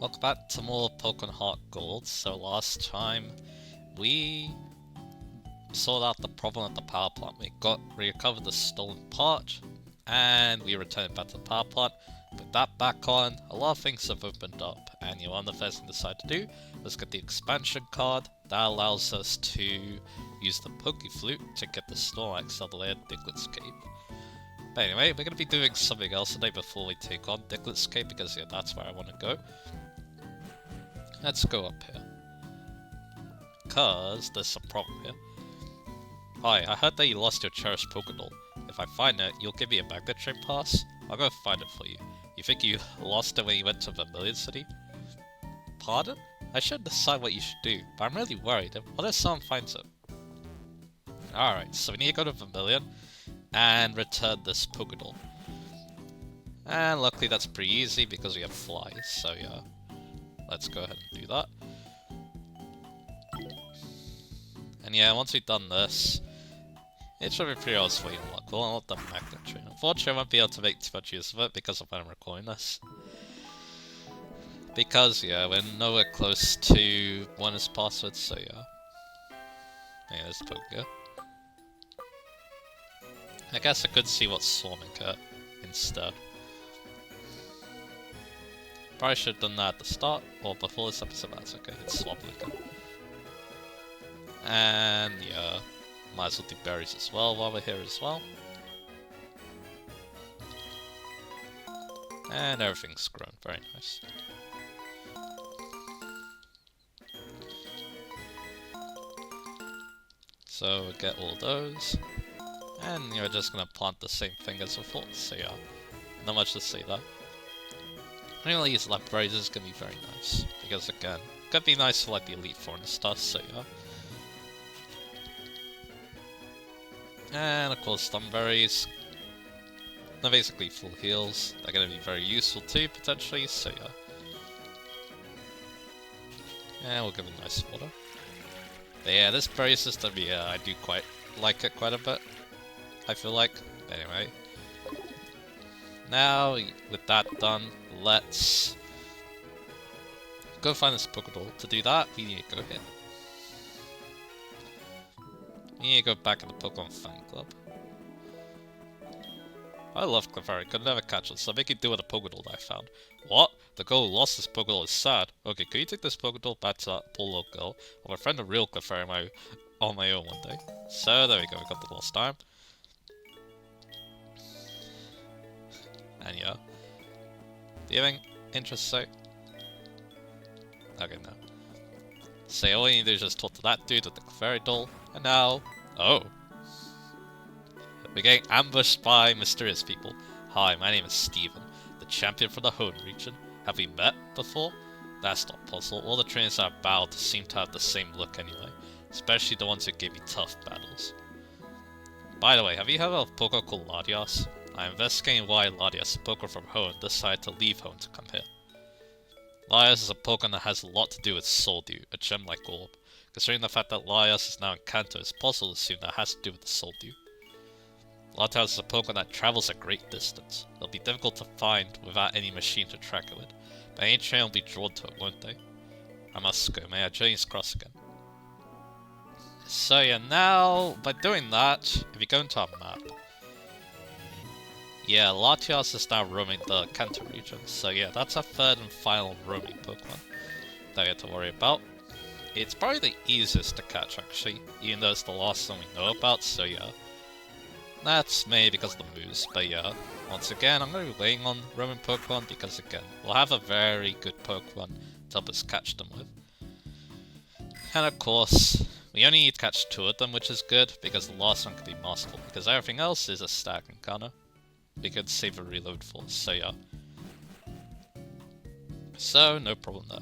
Welcome back to more Pokemon Heart Gold. So last time we sorted out the problem at the power plant. We recovered the stolen part and we returned back to the power plant. Put that back on, a lot of things have opened up, and one of the first things I decided to do was get the expansion card. That allows us to use the Pokeflute to get the Snorlax out of the Diglett's Cave. But anyway, we're going to be doing something else today before we take on Diglett's Cave, because yeah, that's where I want to go. Let's go up here. Cause there's some problem here. Hi, I heard that you lost your cherished Pokédoll. If I find it, you'll give me a Magnet Train pass? I'll go find it for you. You think you lost it when you went to Vermilion City? Pardon? I should decide what you should do, but I'm really worried. What if someone finds it? Alright, so we need to go to Vermilion and return this Pokédoll. And luckily that's pretty easy because we have flies, so yeah. Let's go ahead and do that. And yeah, once we've done this, it should be pretty obvious for you to luck. We'll unlock the Magnet Train. Unfortunately, I won't be able to make too much use of it because of when I'm recording this. Because, yeah, we're nowhere close to one is password, so yeah. Yeah, there's Poké. I guess I could see what's swarming her instead. Probably should have done that at the start, or before this episode, that's okay, it's Swabluka. And yeah, might as well do berries as well while we're here as well. And everything's grown, very nice. So we'll get all those. And you're just gonna plant the same thing as before, so yeah, not much to say there. Anyway, these lab berries is gonna be very nice, because again, could be nice for like the Elite Four and stuff, so yeah. And of course, Thunberries. They're basically full heals. They're gonna be very useful too, potentially, so yeah. And we'll give them nice water. But yeah, this berry system, yeah, I do quite like it quite a bit, I feel like. Anyway. Now, with that done, let's go find this Pokédoll. To do that, we need to go here. We need to go back in the Pokemon Fan Club. I love Clefairy, could never catch it, so make it do with a Pokédoll that I found. What? The girl who lost this Pokédoll is sad. Okay, could you take this Pokédoll back to that poor little girl? I'll befriend a real Clefairy on my own one day. So there we go, we got the lost time. And yeah. Do you have any interest, so? Okay, no. So all you need to do is just talk to that dude with the Clefairy doll, and now... Oh! We're getting ambushed by mysterious people. Hi, my name is Steven, the champion from the Hone region. Have we met before? That's not possible. All the trainers I battled seem to have the same look anyway, especially the ones who gave me tough battles. By the way, have you heard of a Pokemon called Latias? I'm investigating why Latias, a Pokemon from Hone, decided to leave Hone to come here. Latias is a Pokemon that has a lot to do with Soul Dew, a gem-like orb. Considering the fact that Latias is now in Kanto, it's possible to assume that has to do with the Soul Dew. Latias is a Pokemon that travels a great distance. It'll be difficult to find without any machine to track it with, but any train will be drawn to it, won't they? I must go, may our journeys cross again. So yeah, now, by doing that, if you go into our map, yeah, Latias is now roaming the Kanto region, so yeah, that's our third and final roaming Pokemon that we have to worry about. It's probably the easiest to catch, actually, even though it's the last one we know about, so yeah. That's maybe because of the moves, but yeah, once again, I'm going to be waiting on roaming Pokemon because again, we'll have a very good Pokemon to help us catch them with. And of course, we only need to catch 2 of them, which is good, because the last one could be masterful, because everything else is a stack encounter. We could save a reload for, so yeah. So, no problem there.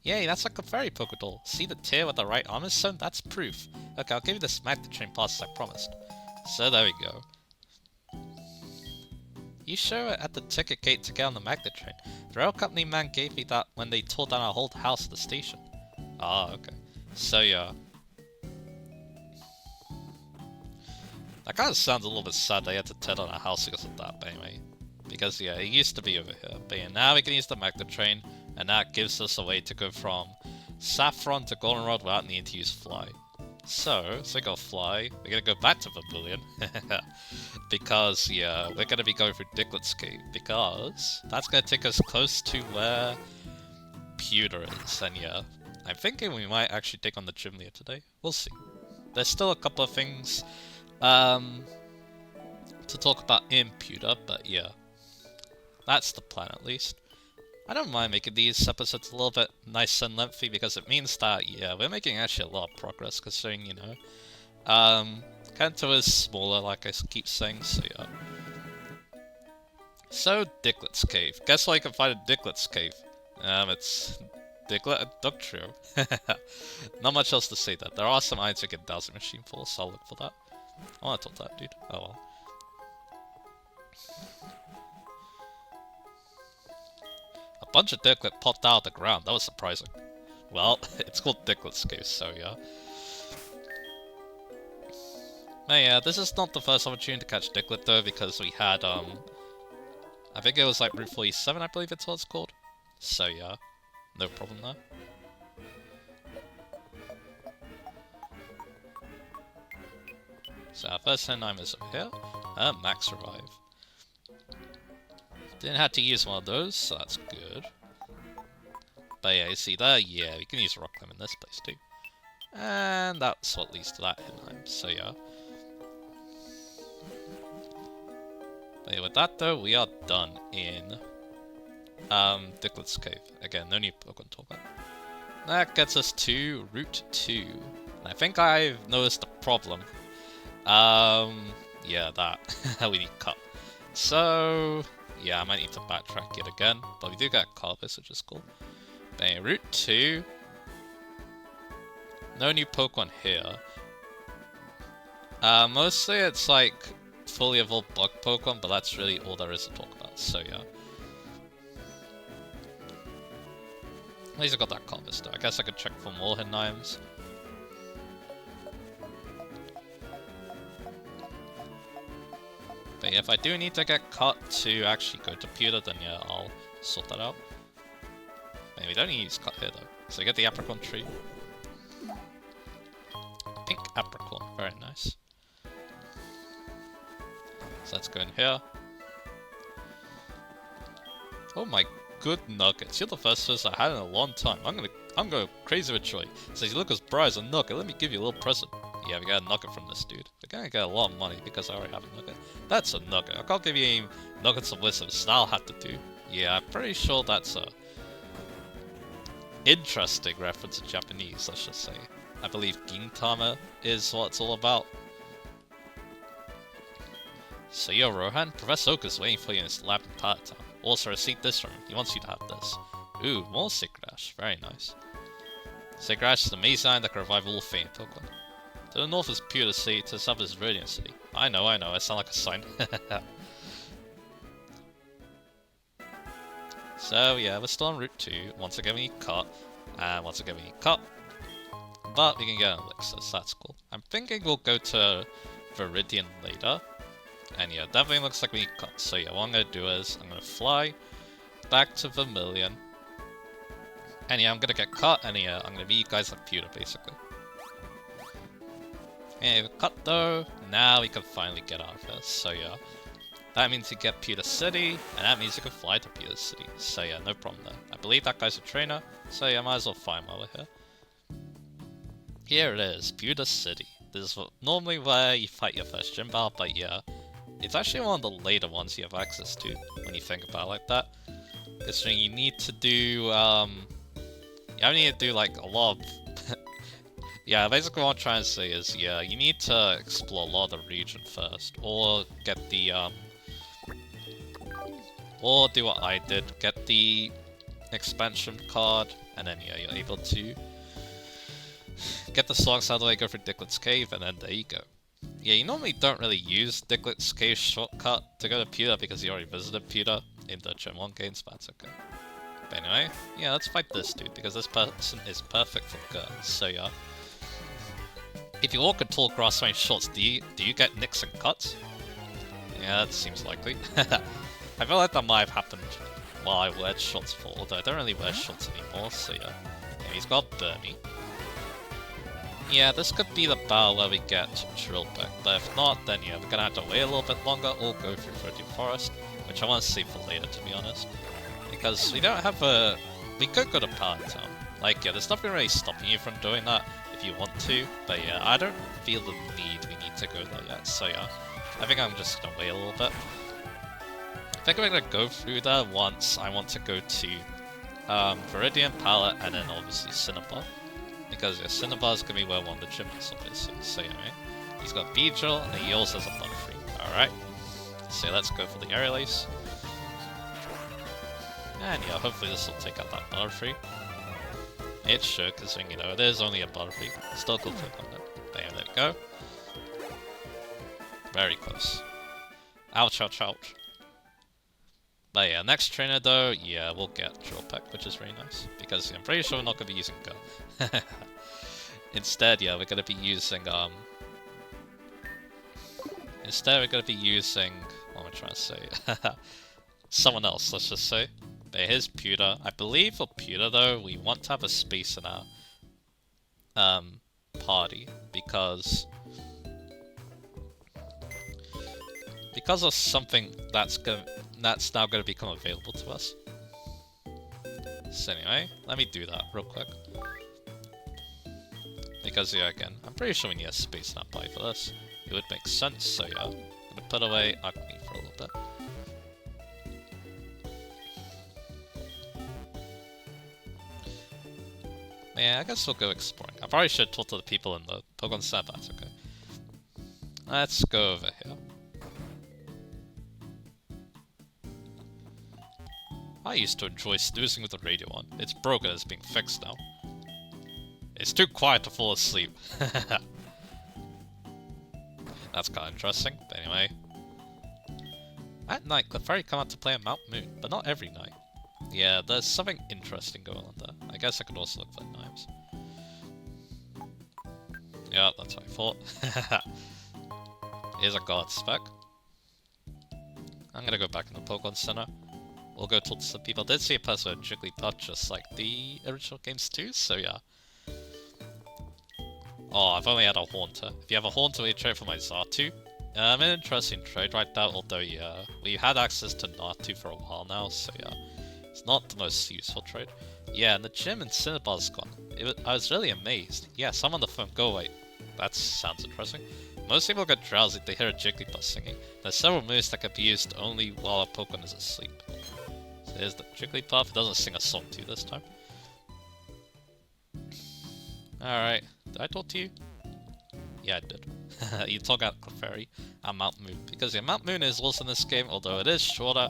Yay, that's like a fairy Pokédoll. See the tear with the right arm is sewn? That's proof. Okay, I'll give you the Magnet Train pass as I promised. So there we go. You show it at the ticket gate to get on the Magnet Train. The rail company man gave me that when they tore down our whole house at the station. Ah, okay. So yeah. That kind of sounds a little bit sad they had to tear down our house because of that, but anyway. Because yeah, it used to be over here. But yeah, now we can use the Magnet Train. and that gives us a way to go from Saffron to Goldenrod without needing to use Fly. So we got Fly, we're gonna go back to Vermilion, because, yeah, we're gonna be going through Diglett's Cave, because that's gonna take us close to where Pewter is, and yeah, I'm thinking we might actually take on the gym leader today. We'll see. There's still a couple of things to talk about in Pewter, but yeah, that's the plan at least. I don't mind making these episodes a little bit nice and lengthy because it means that, yeah, we're making actually a lot of progress considering, you know, Kanto is smaller, like I keep saying, so yeah. So, Diglett's Cave. Guess what I can find in Diglett's Cave? It's Diglett and Dugtrio. Not much else to say there. There are some items you get Dowsing Machine for, so I'll look for that. I wanna talk to that dude. Oh well. A bunch of Diglett popped out of the ground. That was surprising. Well, it's called Diglett's Cave, so yeah. But yeah, this is not the first opportunity to catch Diglett though, because we had, I think it was like Route 47, I believe it's what it's called. So yeah, no problem there. So our first 10 is over here. Max Revive. Didn't have to use one of those, so that's good. But yeah, you see there? Yeah, we can use Rock Climb in this place too. And that's what leads to that Hinheim, so yeah. But yeah, with that though, we are done in Diglett's Cave. Again, no need Pokemon talk about. That gets us to Route 2. And I think I've noticed the problem. Yeah, that. We need Cut. So, yeah, I might need to backtrack it again. But we do get Carpus, which is cool. But yeah, Route 2. No new Pokemon here. Mostly it's like fully evolved bug Pokemon, but that's really all there is to talk about, so yeah. At least I got that Carpus though. I guess I could check for more Hinheims. But yeah, if I do need to get Cut to actually go to Pewter, then yeah, I'll sort that out. But we don't need to use Cut here though. So I get the Apricot tree. Pink Apricot, very nice. So let's go in here. Oh my good nuggets, you're the first person I had in a long time. I'm going crazy with joy. Says, you look as bright as a nugget, let me give you a little present. Yeah, we got a nugget from this dude. We're gonna get a lot of money because I already have a nugget. That's a nugget. I can't give you any nuggets of wisdom, so I'll have to do. Yeah, I'm pretty sure that's a interesting reference to Japanese, let's just say. I believe Gintama is what it's all about. So yo, Rohan, Professor Oak is waiting for you in his lab in Pallet Town. Also, receipt this room. He wants you to have this. Ooh, more Sacred Ash. Very nice. Sacred Ash is the Maze-Iron that can revive all faint Pokemon. To the north is Pewter City, to the south is Radiant City. I know, I sound like a sign. So yeah, we're still on Route 2. Once again we need Cut. And once again we need Cut. But we can get an Elixir, so that's cool. I'm thinking we'll go to Viridian later. And yeah, definitely looks like we need Cut. So yeah, what I'm going to do is, I'm going to fly back to Vermilion. And yeah, I'm going to get Cut, and yeah, I'm going to meet you guys at Pewter, basically. And with Cut though, now we can finally get out of here. So yeah, that means you get Pewter City, and that means you can fly to Pewter City. So yeah, no problem there. I believe that guy's a trainer, so yeah, might as well find while we're here. Here it is, Pewter City. This is normally where you fight your first gym battle, but yeah, it's actually one of the later ones you have access to, when you think about it like that. Considering you need to do, you need to do like a lot of... Yeah, basically what I'm trying to say is, yeah, you need to explore a lot of the region first, or get the, or do what I did, get the expansion card, and then yeah, you're able to get the slogs out of the way, go for Diglett's Cave, and then there you go. Yeah, you normally don't really use Diglett's Cave shortcut to go to Pewter because you already visited Pewter in the Gen 1 games, but that's okay. But anyway, yeah, let's fight this dude, because this person is perfect for girls, so yeah. If you walk in tall grass wearing shorts, do you get nicks and cuts? Yeah, that seems likely. I feel like that might have happened Well, I wear shorts for, although I don't really wear shorts anymore, so yeah. Yeah, he's got Burmy. Yeah, this could be the battle where we get Drill Peck, but if not, then yeah, we're gonna have to wait a little bit longer or go through Virgin Forest, which I want to save for later, to be honest. Because we don't have a... We could go to Pallet Town. Like, yeah, there's nothing really stopping you from doing that if you want to, but yeah, I don't feel the need we need to go there yet, so yeah. I think I'm just gonna wait a little bit. I think we're gonna go through there once I want to go to Viridian Palette and then obviously Cinnabar. Because yeah, Cinnabar is gonna be where one of the gym is, obviously. So anyway, he's got Beedrill and he also has a Butterfree. Alright. So let's go for the Aerial Ace. And yeah, hopefully this will take out that Butterfree. It should, because you know, it is only a Butterfree. Still cool click on it. Bam, there we go. Very close. Ouch, ouch, ouch. But yeah, next trainer though, yeah, we'll get Drill Peck, which is really nice. Because yeah, I'm pretty sure we're not going to be using Go. Instead, yeah, we're going to be using, Instead, we're going to be using... What am I trying to say? Someone else, let's just say. But here's Pewter. I believe for Pewter though, we want to have a space in our, party. Because of something that's now going to become available to us. So anyway, let me do that real quick. Because yeah, again, I'm pretty sure we need a space in our party for this. It would make sense, so yeah. I'm gonna put away Acme for a little bit. Yeah, I guess we'll go exploring. I probably should talk to the people in the Pokemon Center, but that's okay. Let's go over here. I used to enjoy snoozing with the radio on. It's broken, it's being fixed now. It's too quiet to fall asleep. That's kind of interesting, but anyway. At night, Clefairy come out to play on Mount Moon, but not every night. Yeah, there's something interesting going on there. I guess I could also look for knives. Yeah, that's what I thought. Here's a guard spec. I'm gonna go back in the Pokemon Center. We'll go talk to some people. I did see a person with Jigglypuff just like the original games too, so yeah. Oh, I've only had a Haunter. If you have a Haunter, we trade for my Xatu. An interesting trade right now, although yeah, we've had access to Natu for a while now, so yeah. It's not the most useful trade. Yeah, and the gym in Cinnabar's gone. I was really amazed. Yeah, someone on the phone. Go away. That sounds interesting. Most people get drowsy if they hear a Jigglypuff singing. There's several moves that can be used only while a Pokemon is asleep. So here's the Jigglypuff. It doesn't sing a song to you this time. Alright. Did I talk to you? Yeah, I did. You talk about Clefairy and Mount Moon. Because yeah, Mount Moon is also in this game, although it is shorter.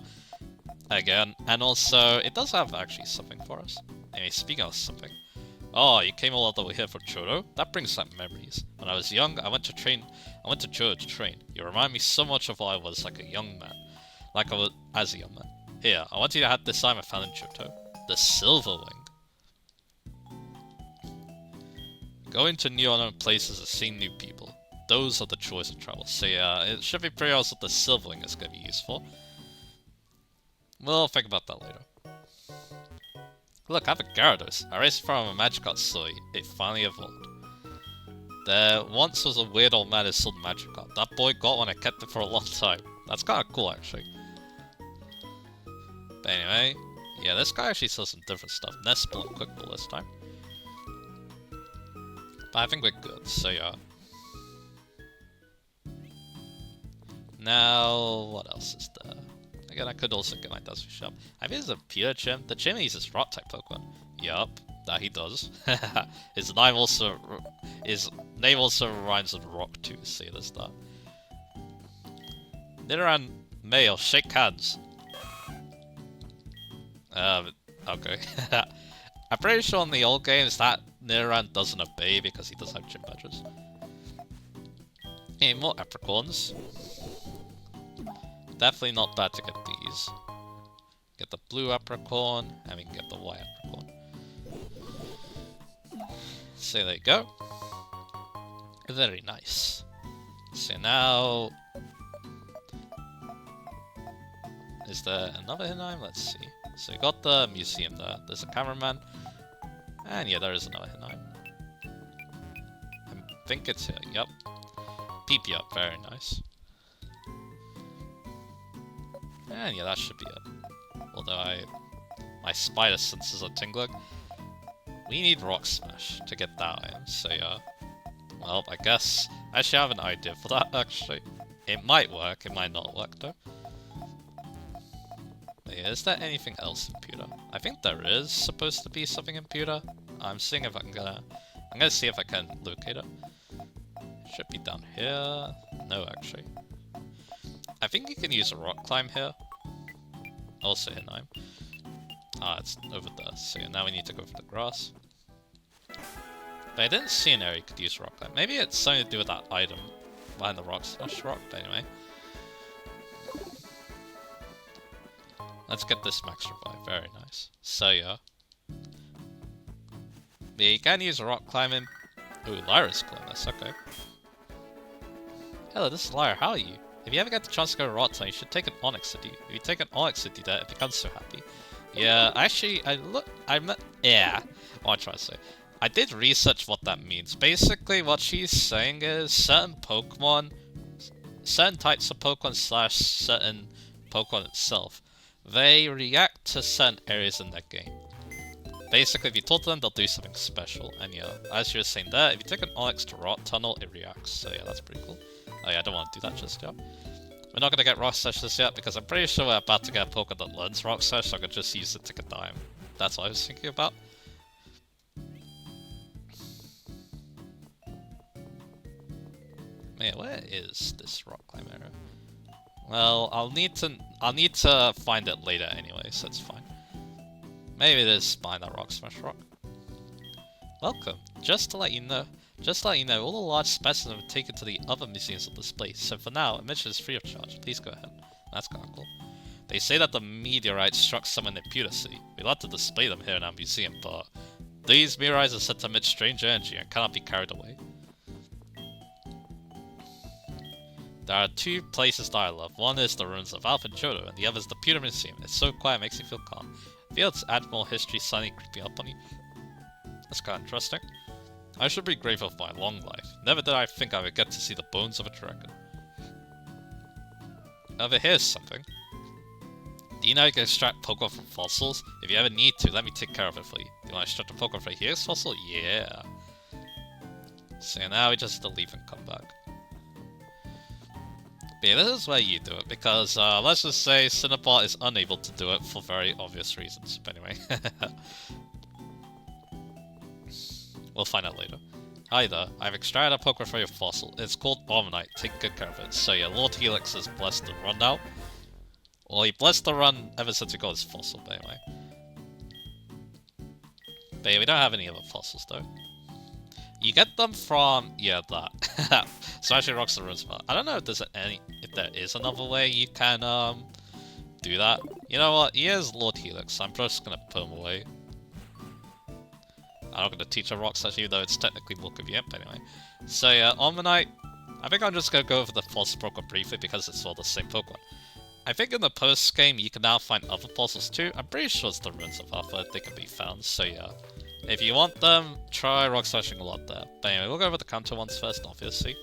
Again, and also, it does have actually something for us. Anyway, speaking of something. Oh, you came all the way here for Johto? That brings back memories. When I was young, I went to Johto to train. You remind me so much of what I was like a young man. Like I was as a young man. Here, I want you to have this time I found in Johto. The Silverwing. Going to new unknown places and seeing new people. Those are the joys of travel. So yeah, it should be pretty obvious what the Silverwing is going to be used for. We'll think about that later. Look, I have a Gyarados. I raised it from a Magikarp, so it finally evolved. There once was a weird old man who sold Magikarp. That boy got one and kept it for a long time. That's kind of cool, actually. But anyway, yeah, this guy actually sells some different stuff. Nest Ball and Quick Ball this time. But I think we're good, so yeah. Now, what else is there? Again, I could also get my Dusty Shop. I think it's a Pure Gym. The gym uses Rock type Pokemon. Yup, that he does. His name also rhymes with Rock too, see there's that. Nidoran male, shake hands. Okay. I'm pretty sure in the old games that Nidoran doesn't obey because he does have gym badges. Hey, more Apricorns. Definitely not bad to get these. Get the blue Apricorn, and we can get the white Apricorn. So there you go. Very nice. So now... Is there another Hinheim? Let's see. So you got the museum there. There's a cameraman. And yeah, there is another Hinai. I think it's here. Yep. PP up. Very nice. And yeah, that should be it. Although my spider senses are tingling. We need Rock Smash to get that item. So yeah. Well, I guess I actually have an idea for that, actually. It might work, it might not work, though. But yeah, is there anything else in Pewter? I think there is supposed to be something in Pewter. I'm seeing if I'm gonna see if I can locate it. Should be down here. No, actually. I think you can use a rock climb here. Also in Nime. Ah, it's over there. So yeah, now we need to go for the grass. But I didn't see an area you could use rock climb. Maybe it's something to do with that item behind the rock smash rock, but anyway. Let's get this max revive, very nice. So yeah. But you can use a rock climbing. Ooh, Lyra's calling us, okay. Hello, this is Lyra, how are you? If you ever get the chance to go to Rotten, you should take an Onyx City. If you take an Onyx City there, it becomes so happy. Yeah, actually, yeah, what I'm trying to say. I did research what that means. Basically, what she's saying is certain types of Pokemon slash certain Pokemon itself, they react to certain areas in that game. Basically, if you talk to them, they'll do something special. And yeah, as you were saying there, if you take an Onyx to Rot Tunnel, it reacts. So yeah, that's pretty cool. Oh yeah, I don't want to do that just yet. We're not going to get Rock Slash just yet, because I'm pretty sure we're about to get a Pokemon that learns Rock Slash, so I could just use it to get Dime. That's what I was thinking about. Man, where is this rock climb area? Well, I'll need to find it later anyway, so it's fine. Maybe it is behind that rock smash rock. Welcome. Just to let you know, all the large specimens are taken to the other museums of this place. So for now, admission is free of charge. Please go ahead. That's kind of cool. They say that the meteorite struck someone in Pewter City. We'd like to display them here in our museum, but these meteorites are said to emit strange energy and cannot be carried away. There are two places that I love. One is the ruins of Alpha and Johto, and the other is the Pewter Museum. It's so quiet, it makes you feel calm. Fields add more history suddenly creeping up on you. That's kind of interesting. I should be grateful for my long life. Never did I think I would get to see the bones of a dragon. Over here's something. Do you know you can extract Pokemon from fossils? If you ever need to, let me take care of it for you. Do you want to extract a Pokemon from here's fossil? Yeah. So now we just have to leave and come back. But yeah, this is where you do it, because let's just say Cinnabar is unable to do it for very obvious reasons. But anyway. We'll find out later. Hi there, I've extracted a Pokemon from your fossil. It's called Omanyte. Take good care of it. So yeah, Lord Helix has blessed the run now. Well, he blessed the run ever since we got his fossil, but anyway. But yeah, we don't have any other fossils though. You get them from, yeah, that. Smashing Rocks the Runes part. I don't know if there is another way you can do that. You know what? Here's Lord Helix. I'm just gonna put him away. I'm not gonna teach a Rock Slash, even though it's technically more convenient. But anyway, so yeah, Omanyte. I think I'm just gonna go over the fossil Pokemon briefly because it's all the same Pokemon. I think in the post game you can now find other fossils too. I'm pretty sure it's the Ruins of Alpha. They can be found. So yeah. If you want them, try Rock Slashing a lot there. But anyway, we'll go over the Kanto ones first, obviously.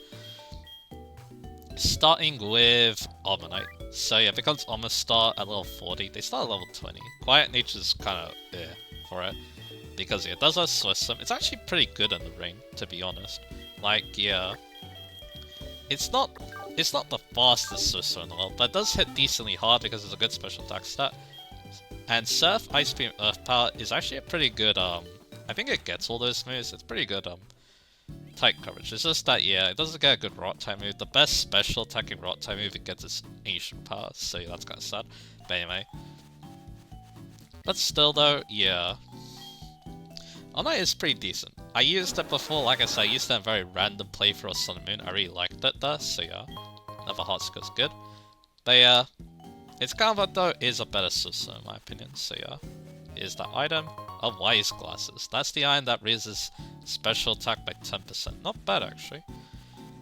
Starting with Omanyte. So yeah, because Omanyte start at level 40, they start at level 20. Quiet Nature's kind of for it. Because yeah, it does have Swiss. It's actually pretty good in the ring, to be honest. Like, yeah. It's not the fastest Swiss in the world, but it does hit decently hard because it's a good special attack stat. And Surf, Ice Beam, Earth Power is actually a pretty good, I think it gets all those moves. It's pretty good, type coverage. It's just that, yeah, it doesn't get a good rock type move. The best special attacking rock type move it gets is Ancient Power, so yeah, that's kind of sad. But anyway. But still, though, yeah. Omanyte is pretty decent. I used it before, like I said, I used it in a very random playthrough of Sun and Moon. I really liked it there, so yeah. Another Heart Skill's good. But yeah, its counterpart though is a better system in my opinion, so yeah. Here's that item. Wise Glasses. That's the item that raises special attack by 10%. Not bad actually.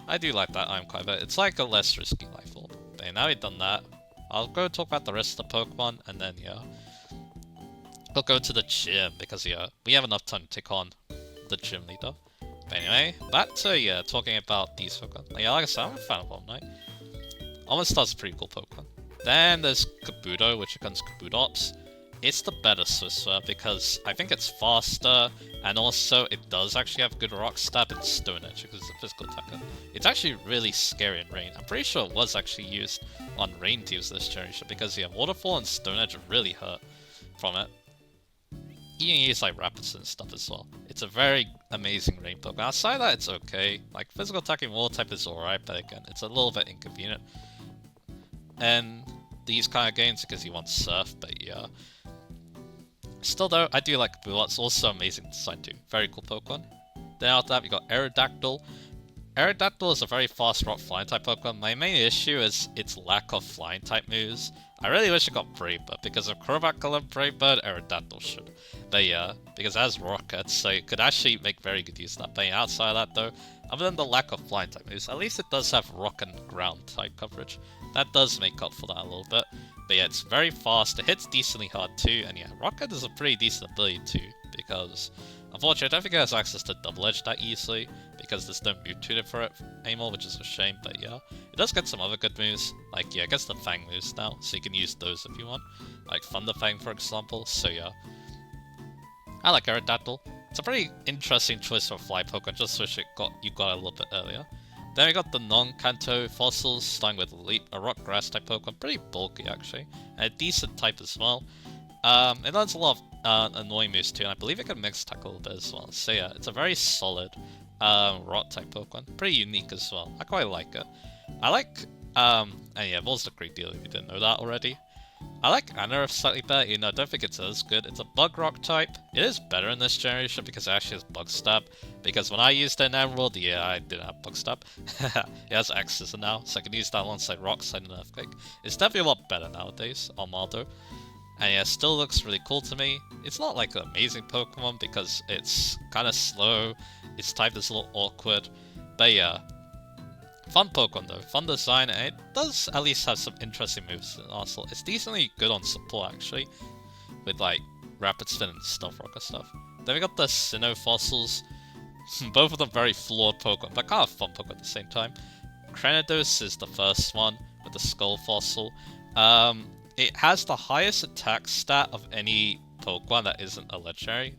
I do like that item quite a bit. It's like a less risky life orb. But now we've done that, I'll go talk about the rest of the Pokemon and then yeah. we'll go to the gym because yeah, we have enough time to take on the gym leader. But anyway, back to yeah, talking about these Pokemon. Like I said, I'm a fan of Omni. Omastar's a pretty cool Pokemon. Then there's Kabuto, which becomes Kabutops. It's the better Swiftsware because I think it's faster, and also it does actually have good Rock Stab and Stone Edge because it's a physical attacker. It's actually really scary in Rain. I'm pretty sure it was actually used on Rain teams this generation because yeah, Waterfall and Stone Edge really hurt from it. You can use like Rapids and stuff as well. It's a very amazing Rain Pokemon. Outside that, it's okay. Like physical attacking Water type is alright, but again, it's a little bit inconvenient. And these kind of games because you want Surf, but yeah. Still though, I do like Kabuto. It's also amazing design too. Very cool Pokemon. Then after that we got Aerodactyl. Aerodactyl is a very fast rock flying type Pokemon. My main issue is its lack of flying type moves. I really wish it got Brave Bird because of Crobat and Brave Bird, Aerodactyl should. But yeah, because it has rockets, so it could actually make very good use of that. But outside of that though, other than the lack of flying type moves, at least it does have rock and ground type coverage. That does make up for that a little bit. But yeah, it's very fast, it hits decently hard too, and yeah, Rocket is a pretty decent ability too, because unfortunately I don't think it has access to Double Edge that easily, because there's no move tutor for it anymore, which is a shame, but yeah. It does get some other good moves, like yeah, it gets the Fang moves now, so you can use those if you want, like Thunder Fang for example, so yeah. I like Aerodactyl. It's a pretty interesting choice for a fly Pokemon, just wish you got it a little bit earlier. Then we got the non-Kanto fossils, starting with a rock grass type Pokemon, pretty bulky actually, and a decent type as well. It learns a lot of annoying moves too, and I believe it can mix attack a little bit as well. So yeah, it's a very solid rock type Pokemon, pretty unique as well. I quite like it. I like, and yeah, Vol's a great deal if you didn't know that already. I like Anorith slightly better, I don't think it's as good. It's a bug rock type. It is better in this generation because it actually has bug stab. Because when I used it in Emerald, yeah, I didn't have bug stab. It has X's now, so I can use that alongside Rock Slide and Earthquake. It's definitely a lot better nowadays on Maldo. And yeah, it still looks really cool to me. It's not like an amazing Pokemon because it's kind of slow. Its type is a little awkward. But yeah. Fun Pokemon though, fun design, and it does at least have some interesting moves in Arsenal. It's decently good on support actually, with like Rapid Spin and Stealth Rocker stuff. Then we got the Sinnoh fossils, both of them very flawed Pokemon, but kind of fun Pokemon at the same time. Cranidos is the first one, with the Skull fossil. It has the highest attack stat of any Pokemon that isn't a legendary.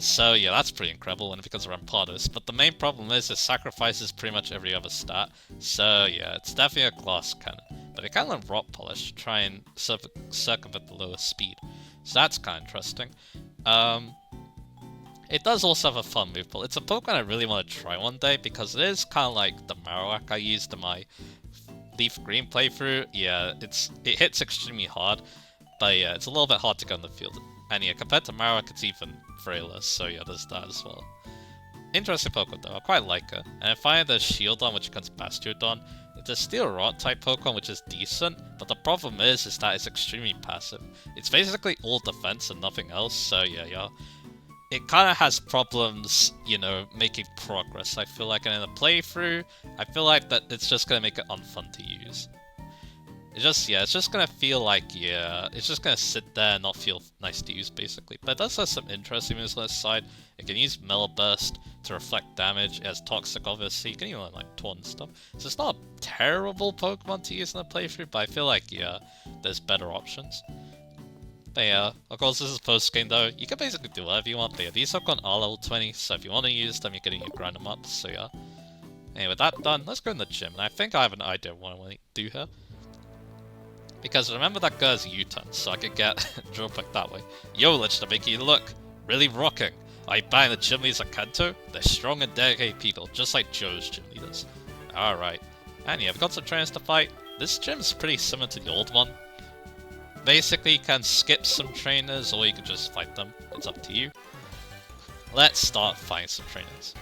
So yeah, that's pretty incredible when it becomes Rampardos, but the main problem is it sacrifices pretty much every other stat, so yeah, it's definitely a glass cannon. But it can learn Rock Polish to try and circumvent the lowest speed, so that's kind of interesting. It does also have a fun move pool. It's a Pokemon I really want to try one day, because it is kind of like the Marowak I used in my Leaf Green playthrough. Yeah, it hits extremely hard, but yeah, it's a little bit hard to go in the field. And yeah, compared to Marowak, it's even frailer, so yeah, there's that as well. Interesting Pokemon though, I quite like it. And finally there's Shieldon, which becomes Bastiodon. It's a Steel Rot type Pokemon, which is decent, but the problem is that it's extremely passive. It's basically all defense and nothing else, so yeah. It kind of has problems, you know, making progress, I feel like, and in a playthrough, I feel like that it's just going to make it unfun to use. It's just gonna feel like, yeah, it's just gonna sit there and not feel nice to use, basically. But it does have some interesting moves on its side. It can use Mellow Burst to reflect damage. It has Toxic, obviously. You can even like Taunt and stuff. So it's not a terrible Pokemon to use in a playthrough, but I feel like, yeah, there's better options. But yeah, of course this is post-game though. You can basically do whatever you want, but yeah, these Pokemon are level 20, so if you want to use them, you're gonna grind them up, so yeah. Anyway, with that done, let's go in the gym. And I think I have an idea of what I want to do here. Because remember that girl's U-turn, so I could get drill back that way. Yo, let's make you look really rocking. Are you buying the gym leaders at Kanto? They're strong and dedicated people, just like Joe's gym leaders. Alright. And yeah, we've got some trainers to fight. This gym's pretty similar to the old one. Basically, you can skip some trainers, or you can just fight them. It's up to you. Let's start fighting some trainers.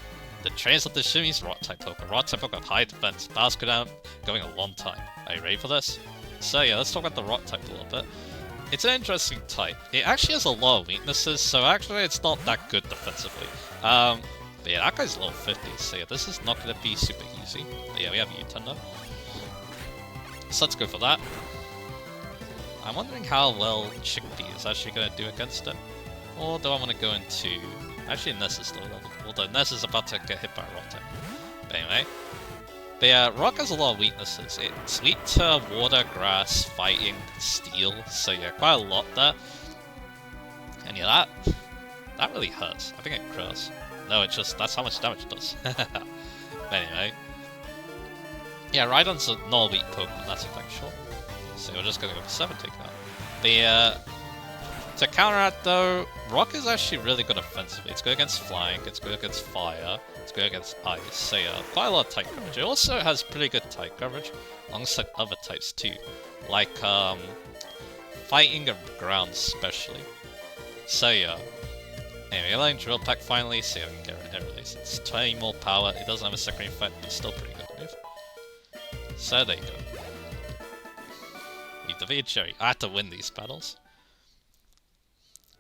The trainers of the gym is Rock type Pokemon. Rock type Pokemon have high defense. Battles go down going a long time. Are you ready for this? So yeah, let's talk about the Rock type a little bit. It's an interesting type. It actually has a lot of weaknesses, so actually it's not that good defensively. But yeah, that guy's level 50, so yeah, this is not going to be super easy. But yeah, we have U-turn though. So let's go for that. I'm wondering how well Chickpea is actually going to do against it. Or do I want to go into... Actually, Ness is low level, although Ness is about to get hit by a Rock type. But anyway. But yeah, Rock has a lot of weaknesses. It's weak to water, grass, fighting, steel, so yeah, quite a lot there. And yeah, that really hurts. I think it crits. No, it just, that's how much damage it does. But anyway. Yeah, Rhydon's not a weak Pokemon, that's a thing, sure. So we're just gonna go for 7 take that. But to counteract though, Rock is actually really good offensively. It's good against flying, it's good against fire, it's good against ice, so yeah, quite a lot of type coverage. It also has pretty good type coverage alongside other types too. Like fighting and ground especially. So yeah. Anyway, we're letting Drill Peck finally, so yeah, we can get rid of it. It's 20 more power, it doesn't have a secondary effect, but it's still pretty good move. So there you go. You defeated Cherry. I had to win these battles.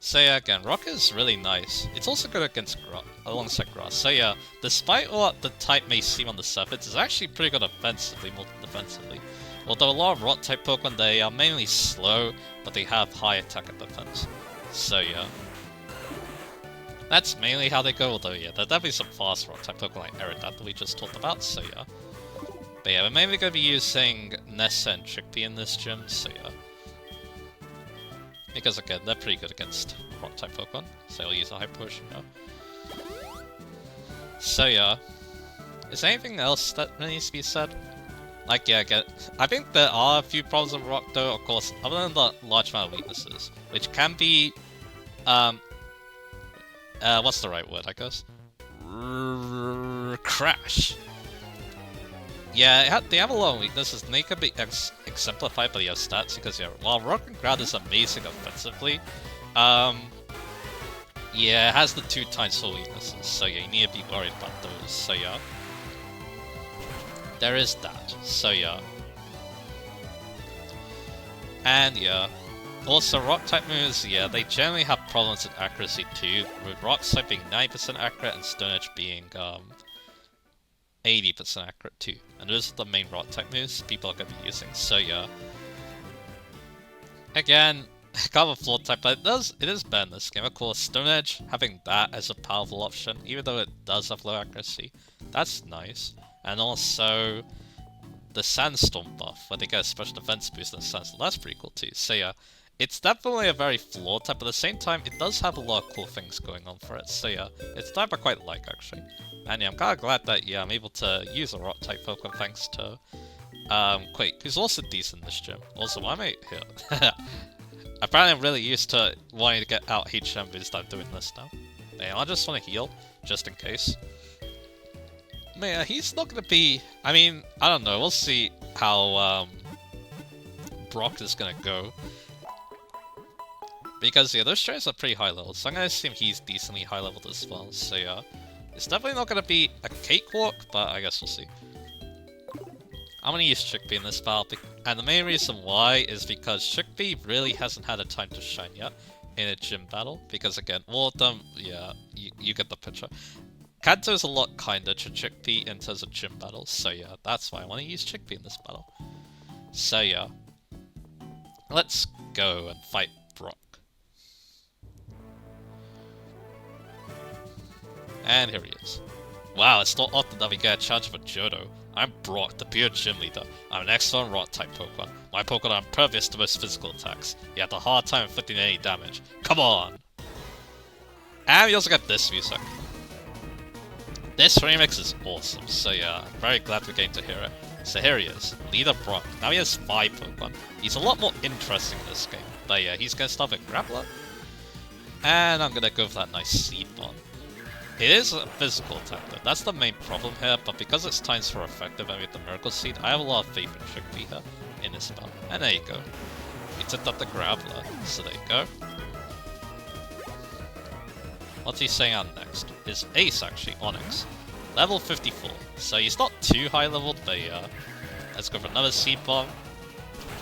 So yeah, again, Rock is really nice. It's also good against alongside Grass. So yeah, despite what the type may seem on the surface, it's actually pretty good offensively more than defensively. Although a lot of Rock type Pokemon, they are mainly slow, but they have high attack and defense. So yeah. That's mainly how they go, although yeah, there are definitely some fast Rock type Pokemon like Aerodactyl that we just talked about, so yeah. But yeah, we're mainly going to be using Nessa and Chickpea in this gym, so yeah. Because again, they're pretty good against Rock type Pokemon, so I'll use a Hyper Potion now. So yeah. Is there anything else that really needs to be said? Like yeah, I think there are a few problems with Rock though, of course, other than the large amount of weaknesses, which can be, what's the right word, I guess? Crash. Yeah, they have a lot of weaknesses, and they can be exemplified by your stats, because yeah, while Rock and Ground is amazing offensively, yeah, it has the 2 times full weaknesses, so yeah, you need to be worried about those, so yeah. There is that, so yeah. And yeah, also Rock type moves, yeah, they generally have problems with accuracy too, with Rock type being 90% accurate and Stone Edge being 80% accurate too. And those are the main Rock type moves people are going to be using, so yeah. Again, kind of a flawed type, but it is better in this game. Of course, Stone Edge, having that as a powerful option, even though it does have low accuracy, that's nice. And also, the Sandstorm buff, where they get a special defense boost in Sandstorm, that's pretty cool too. So yeah, it's definitely a very flawed type, but at the same time, it does have a lot of cool things going on for it. So yeah, it's a type I quite like actually. And yeah, I'm kind of glad that yeah, I'm able to use a Rock type Pokemon thanks to Quake, who's also decent in this gym. Also, why am I here? Apparently I'm really used to wanting to get out HM boost. I'm doing this now. Yeah, I just want to heal, just in case. But yeah, he's not going to be... I mean, I don't know, we'll see how Brock is going to go. Because yeah, those trainers are pretty high level, so I'm going to assume he's decently high leveled as well. So yeah, it's definitely not going to be a cakewalk, but I guess we'll see. I'm going to use Chickpea in this battle, and the main reason why is because Chickpea really hasn't had a time to shine yet in a gym battle, because again, all of them, yeah, you get the picture. Kanto is a lot kinder to Chickpea in terms of gym battles, so yeah, that's why I want to use Chickpea in this battle. So yeah, let's go and fight Brock. And here he is. Wow, it's not often that we get a challenge for Johto. I'm Brock, the pure gym leader. I'm an excellent Rock type Pokemon. My Pokemon are impervious to most physical attacks. You have a hard time inflicting any damage. Come on! And we also got this music. This remix is awesome, so yeah, I'm very glad we're getting to hear it. So here he is, Leader Brock. Now he has 5 Pokemon. He's a lot more interesting in this game. But yeah, he's gonna start with Grappler. And I'm gonna go for that nice Seed Bomb. It is a physical attack though, that's the main problem here, but because its times for effective and with the Miracle Seed, I have a lot of faith in Chickpea here in this battle. And there you go. We took up the Grappler, so there you go. What's he saying out next? His ace actually, Onyx. Level 54, so he's not too high leveled, but yeah. Let's go for another Seed Bomb.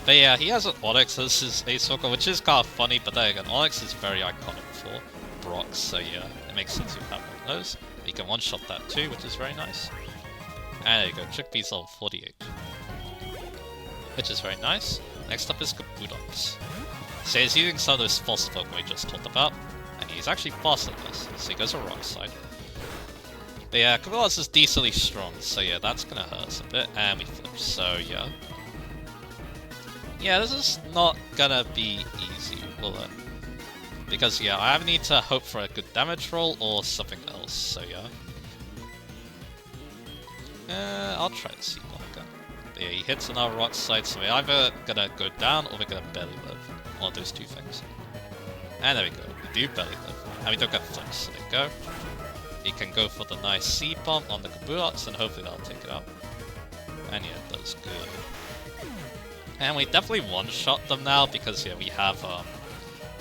But yeah, he has an Onyx as his ace Pokemon, which is kind of funny, but then again, Onyx is very iconic for Brock, so yeah, it makes sense you have one of those. You can one-shot that too, which is very nice. And there you go, Chickpea's level 48. Which is very nice. Next up is Kabutops. So he's using some of those false Pokemon we just talked about, and he's actually faster than us, so he goes a Rock Slide. But yeah, Kabutops is decently strong, so yeah, that's gonna hurt us a bit, and we flip, so yeah. Yeah, this is not gonna be easy, will it? Because yeah, I either need to hope for a good damage roll or something else, so yeah. I'll try to see one again. But yeah, he hits another Rock Slide, so we're either gonna go down or we're gonna belly live. One of those two things. And there we go, we do belly live. And we don't get flips, so there we go. He can go for the nice C-bomb on the Kabutops, and hopefully that'll take it out. And yeah, it does good. And we definitely one-shot them now, because yeah, we have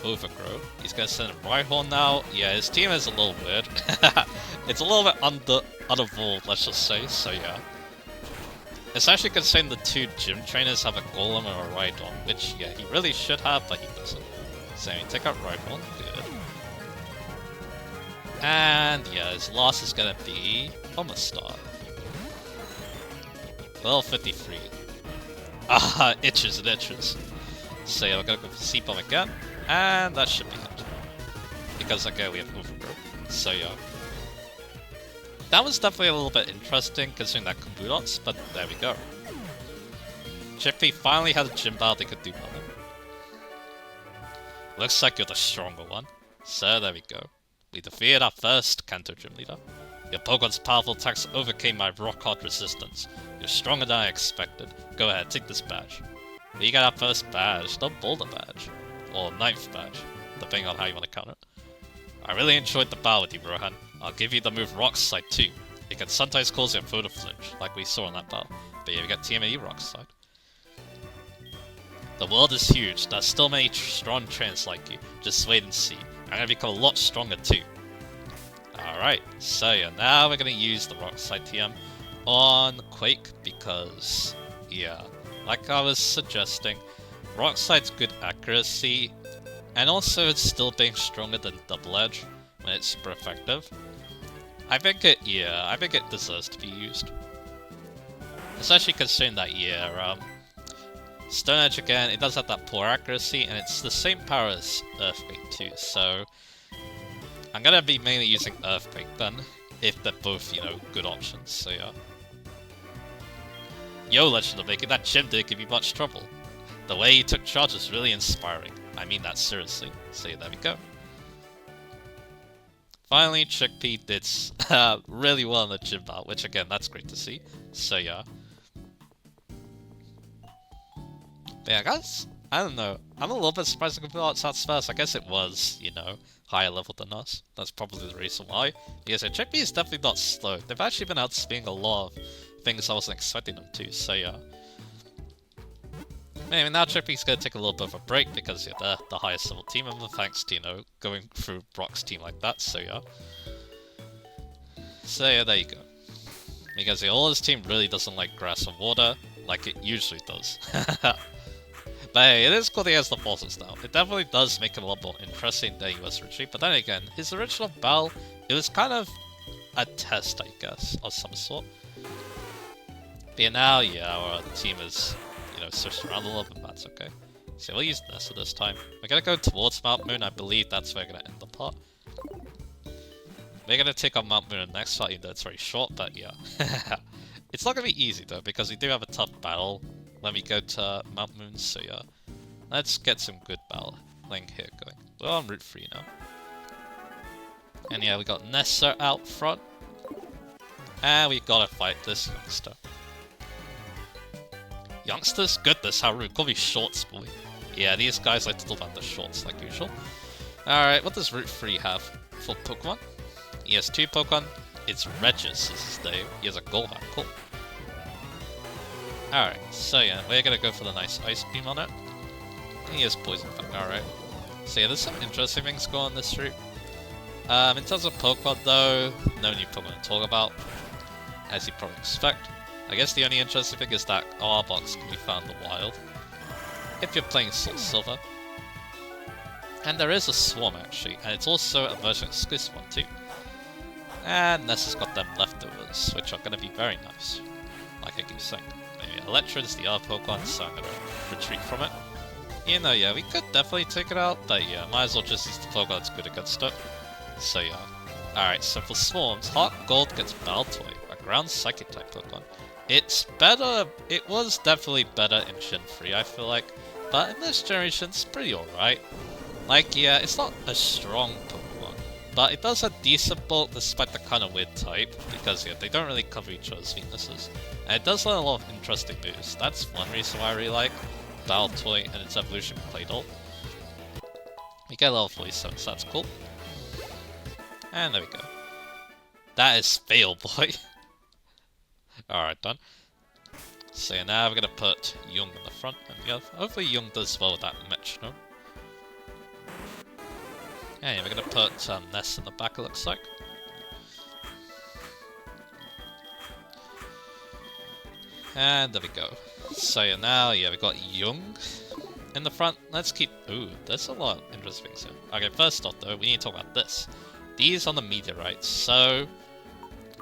Overgrow. He's gonna send a Rhyhorn now. Yeah, his team is a little weird. It's a little bit unevolved, let's just say, so yeah. Especially considering the two gym trainers have a Golem or a Rhydon, which yeah, he really should have, but he doesn't. So we take out Rhyhorn, good. And yeah, his loss is gonna be Omastar. Level 53. Ah, itches and itches. So yeah, we're gonna go for C-Bomb again, and that should be it. Because again, we have Overgrow. So yeah. That was definitely a little bit interesting considering that Kabutops, but there we go. Chippy finally had a gym battle they could do nothing. Looks like you're the stronger one. So there we go. We defeated our first Kanto gym leader. Your Pokemon's powerful attacks overcame my rock-hard resistance. You're stronger than I expected. Go ahead, take this badge. We got our first badge, the Boulder badge. Or 9th badge, depending on how you want to count it. I really enjoyed the battle with you, Rohan. I'll give you the move Rock Slide too. It can sometimes cause your foe to flinch, like we saw in that battle. But yeah, we got TMAE Rock Slide. The world is huge, there's still many strong trainers like you. Just wait and see. I'm gonna become a lot stronger too. Alright, so yeah, now we're gonna use the Rock Slide TM on Quake because, yeah, like I was suggesting, Rock Slide's good accuracy, and also it's still being stronger than Double Edge when it's super effective. I think it deserves to be used. Especially considering that, yeah, Stone Edge again, it does have that poor accuracy, and it's the same power as Earthquake too, so I'm gonna be mainly using Earthquake then, if they're both, you know, good options, so yeah. Yo, Legend of Making, that gym didn't give you much trouble. The way you took charge is really inspiring. I mean that seriously. So yeah, there we go. Finally, Chickpea did really well in the gym battle, which again, that's great to see. So yeah. But yeah, guys, I don't know. I'm a little bit surprised to go outside first. I guess it was, you know, higher level than us. That's probably the reason why. Because yeah, Chickpea is definitely not slow. They've actually been outspeeding a lot of things I wasn't expecting them to, so yeah. Anyway, now Chickpea's gonna take a little bit of a break because yeah, they're the highest level team member thanks to, you know, going through Brock's team like that, so yeah. So yeah, there you go. Because yeah, all his team really doesn't like grass and water, like it usually does. But hey, it is cool that he has the forces now. It definitely does make it a lot more interesting than he was originally, but then again, his original battle, it was kind of a test, I guess, of some sort. But yeah, now, yeah, our team is, you know, switched around a little bit, that's okay. So we'll use Nessa this time. We're gonna go towards Mount Moon, I believe that's where we're gonna end the part. We're gonna take on Mount Moon in the next part, even though it's very short, but yeah. It's not gonna be easy though, because we do have a tough battle when we go to Mount Moon, so yeah. Let's get some good battling here going. We're on Route 3 now. And yeah, we got Nessa out front. And we gotta fight this youngster. Youngsters? Goodness, how rude. Call me Shorts, boy. Yeah, these guys like to talk about the shorts, like usual. Alright, what does Route 3 have for Pokemon? He has 2 Pokemon. It's Regis is his name. He has a Golbat. Cool. Alright, so yeah, we're gonna go for the nice Ice Beam on it. And he has Poison Fang, alright. So yeah, there's some interesting things going on this route. In terms of Pokemon though, no new Pokemon to talk about, as you probably expect. I guess the only interesting thing is that Arbok can be found in the wild, if you're playing Soul Silver. And there is a Swarm actually, and it's also a version exclusive one too. And Nessa's got them leftovers, which are going to be very nice, like I keep saying. Maybe Electra is the other Pokemon, so I'm going to retreat from it. You know, yeah, we could definitely take it out, but yeah, might as well just use the Pokemon that's good against it. So yeah. Alright, so for Swarms, HeartGold gets Baltoy, a ground Psychic type Pokemon. It's better, it was definitely better in Gen 3, I feel like, but in this generation it's pretty alright. Like, yeah, it's not a strong Pokemon, but it does have decent bulk despite the kind of weird type, because yeah, they don't really cover each other's weaknesses. And it does have a lot of interesting moves. That's one reason why I really like Baltoy and its evolution Claydol. We get level 47, so that's cool. And there we go. That is Fail Boy. Alright, done. So yeah, now we're gonna put Young in the front, and yeah, hopefully Young does well with that Metronome. Yeah, we're gonna put Ness in the back, it looks like. And there we go. So yeah, now, yeah, we got Young in the front. Let's keep... Ooh, there's a lot of interesting things here. Okay, first off though, we need to talk about this. These are the meteorites, so...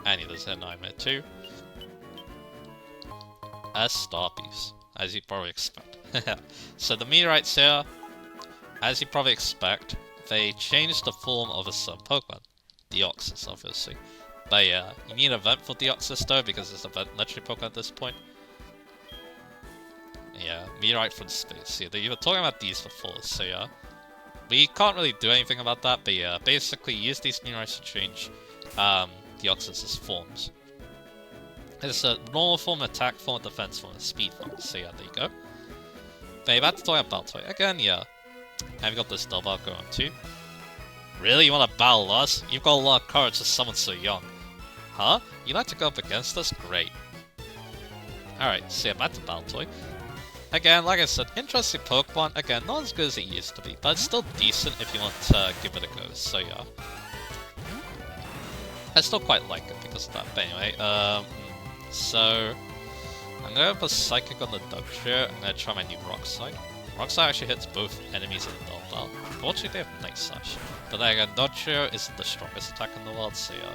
And yeah, there's a nightmare too. A star piece, as you'd probably expect. So the meteorites here, as you probably expect, they changed the form of a certain Pokemon. Deoxys, obviously. But yeah, you need an event for Deoxys though, because it's an event legendary Pokemon at this point. Yeah, meteorite from space. Yeah, you were talking about these before, so yeah. We can't really do anything about that, but yeah, basically use these meteorites to change Deoxys' forms. It's a normal form, attack form, defense form, and speed form. So yeah, there you go. But about to talk about Baltoy. Again, yeah. And we got this double going on too. Really? You want to battle us? You've got a lot of courage to summon so young. Huh? You like to go up against us? Great. Alright, so yeah, back to Baltoy. Again, like I said, interesting Pokemon. Again, not as good as it used to be, but it's still decent if you want to give it a go. So yeah. I still quite like it because of that. But anyway, so I'm gonna put Psychic on the Dugtrio. I'm gonna try my new Rock Slide. Rock Slide actually hits both enemies in the Double Battle. Unfortunately, they have Night Slash. But then again, Dugtrio isn't the strongest attack in the world, so yeah.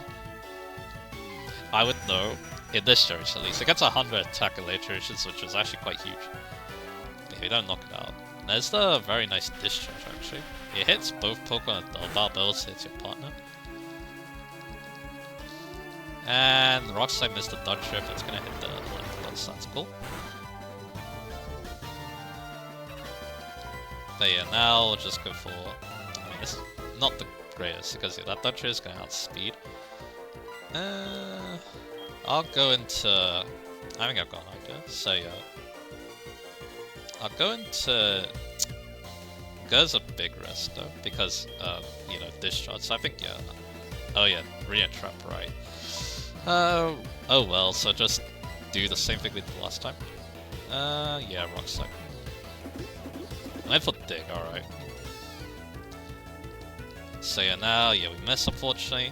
I would know, in this generation at least. It gets 100 attack in later generations, which is actually quite huge. But we don't knock it out. There's the very nice Discharge, actually. It hits both Pokemon in the Double Battle, but also hits your partner. And the Rock Slide missed the Dugtrio, but it's gonna hit the left, so that's cool. But yeah, now we'll just go for... I mean, this is not the greatest, because yeah, that Dugtrio is going to outspeed. I'll go into... I think I've got an idea, so yeah. I'll go into... Goes a big risk though, because, you know, Discharge, so I think, yeah. Oh yeah, Re-Entrap, right. Oh well, so just do the same thing we did last time. Yeah, Rock Slide. Went for Dig, alright. So yeah, now, yeah, we miss unfortunately.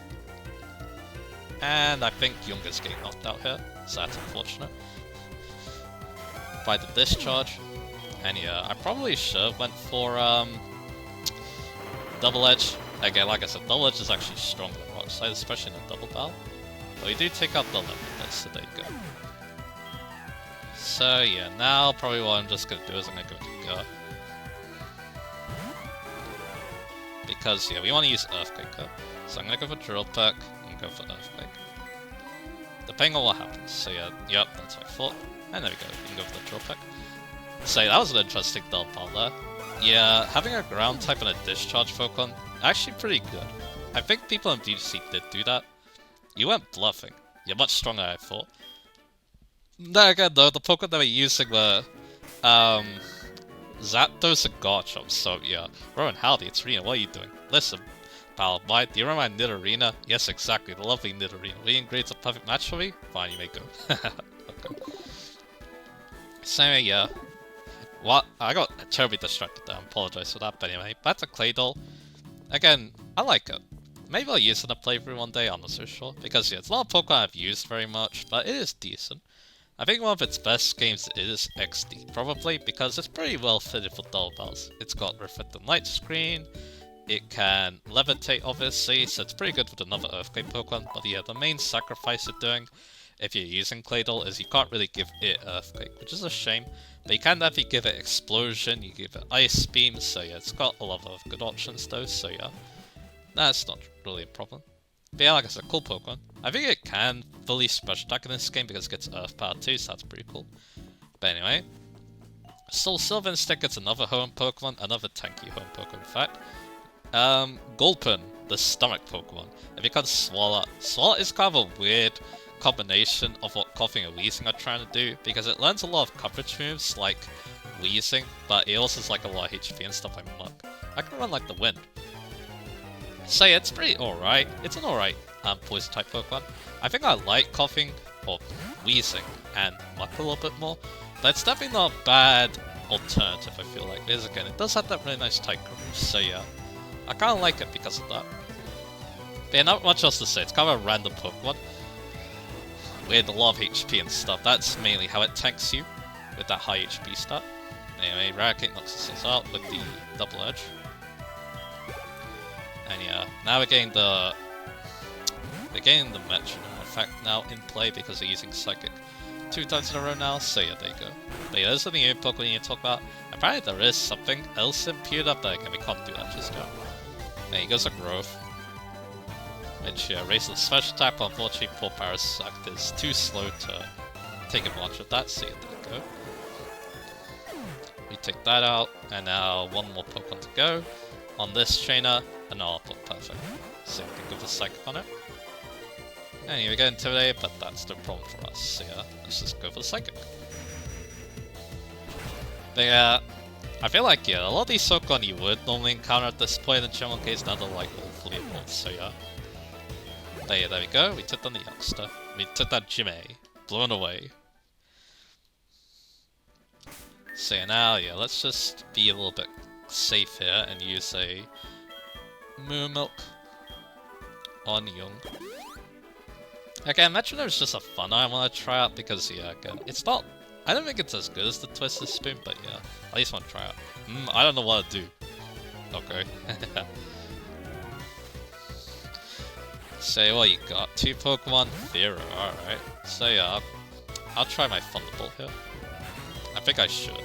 And I think Younger's getting knocked out here, so that's unfortunate. By the Discharge. And yeah, I probably should have went for Double Edge. Again, like I said, Double Edge is actually stronger than Rock Slide, especially in a double battle. But we do take out the limit, so there you go. So yeah, now probably what I'm just gonna do is I'm gonna go to Go. Because yeah, we want to use Earthquake here. So I'm gonna go for Drill Peck and go for Earthquake. Depending on what happens. So yeah, yep, that's what I thought. And there we go, we can go for the Drill Peck. So yeah, that was an interesting double battle there. Yeah, having a ground type and a Discharge Pokemon, actually pretty good. I think people in DGC did do that. You weren't bluffing. You're much stronger than I thought. Then again though, the Pokemon that we're using were Zapdos and Garchomp, so yeah. Rowan, howdy, it's Rena, what are you doing? Listen, pal, do you remember my Nidorina? Yes, exactly, the lovely Nidorina. Leading Grade's a perfect match for me? Fine, you may go. Okay. So anyway, yeah. What? I got terribly distracted there, I apologize for that, but anyway, back to Claydol. Again, I like it. Maybe I'll use it in a playthrough one day, I'm not so sure. Because yeah, it's not a Pokemon I've used very much, but it is decent. I think one of its best games is XD, probably, because it's pretty well fitted for double battles. It's got Reflected Light Screen, it can levitate obviously, so it's pretty good with another Earthquake Pokemon, but yeah, the main sacrifice you're doing, if you're using Claydol, is you can't really give it Earthquake, which is a shame. But you can definitely give it Explosion, you give it Ice Beam, so yeah, it's got a lot of good options though, so yeah. That's not really a problem. But yeah, like I said, cool Pokemon. I think it can fully special attack in this game because it gets Earth Power too, so that's pretty cool. But anyway, Soul Silver instead gets another home Pokemon, another tanky home Pokemon in fact. Gulpin, the stomach Pokemon. It becomes Swalot. Swalot is kind of a weird combination of what Coughing and Wheezing are trying to do, because it learns a lot of coverage moves like Wheezing, but it also has like a lot of HP and stuff like Muck. I can run like the wind. So yeah, it's pretty alright. It's an alright poison type Pokemon. I think I like Coughing or Wheezing and Muck a little bit more, but it's definitely not a bad alternative, I feel like. Because again, it does have that really nice type coverage, so yeah. I kind of like it because of that. But yeah, not much else to say. It's kind of a random Pokemon with a lot of HP and stuff. That's mainly how it tanks you with that high HP stat. Anyway, Raticate knocks us out with the Double Edge. And yeah, now we're getting the Metronome effect now in play because they're using Psychic 2 times in a row now, so yeah, there you go. But yeah, there's something new Pokemon you need to talk about. Apparently there is something else in Pewter, but again, we can't do that just yet. There he goes, a Growth. Which yeah, raises the special attack, but unfortunately poor Parasect is too slow to take advantage of that, so yeah, there you go. We take that out, and now one more Pokemon to go. On this trainer, and now I'll put perfect. So we can go for Psychic on it. Anyway, we get Intimidated, but that's no problem for us, so yeah, let's just go for the Psychic. But yeah, I feel like, yeah, a lot of these Pokemon you would normally encounter at this point in the general case, now they're like all fully evolved, so yeah. But yeah, there we go, we took down the youngster. We took down Jime, blown away. So yeah, now, yeah, let's just be a little bit safe here and use a Moo Milk on Young. Again, Metronome is just a fun I want to try out because, yeah, again, it's not... I don't think it's as good as the Twisted Spoon, but yeah, at least want to try out. I don't know what to do. Okay. So, what you got? 2 Pokemon? Zero, alright. So yeah, I'll try my Thunderbolt here. I think I should.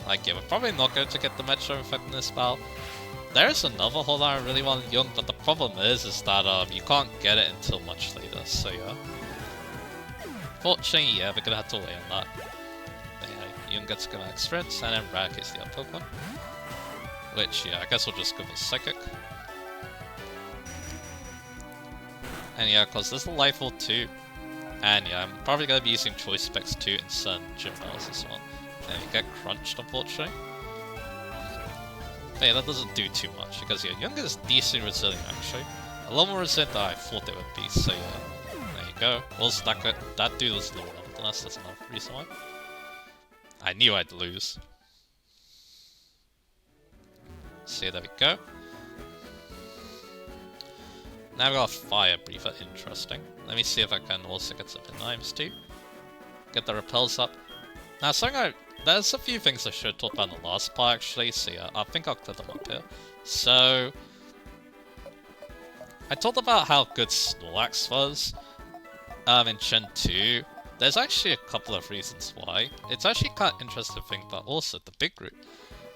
Like, yeah, we're probably not going to get the Metronome effect in this battle. There's another hold I really want Young, but the problem is that you can't get it until much later, so yeah. Fortunately, yeah, we're gonna have to wait on that. But yeah, Young gets good experience, and then Raticate's the other Pokemon. Which, yeah, I guess we'll just go for Psychic. And yeah, cause there's a Life Orb too. And yeah, I'm probably gonna be using Choice Specs too in certain gym battles as well. And you get crunched, unfortunately. But yeah, that doesn't do too much, because yeah, Young is decently resilient actually. A lot more resilient than I thought it would be, so yeah. There you go. Also, that dude was low level, that's another reason why. I knew I'd lose. So yeah, there we go. Now we got a Fire Breather, interesting. Let me see if I can also get some Pinimes too. Get the Repels up. Now there's a few things I should have talked about in the last part actually, so yeah, I think I'll clear them up here. So, I talked about how good Snorlax was in Gen 2. There's actually a couple of reasons why. It's actually kind of interesting to think about also the Big Root.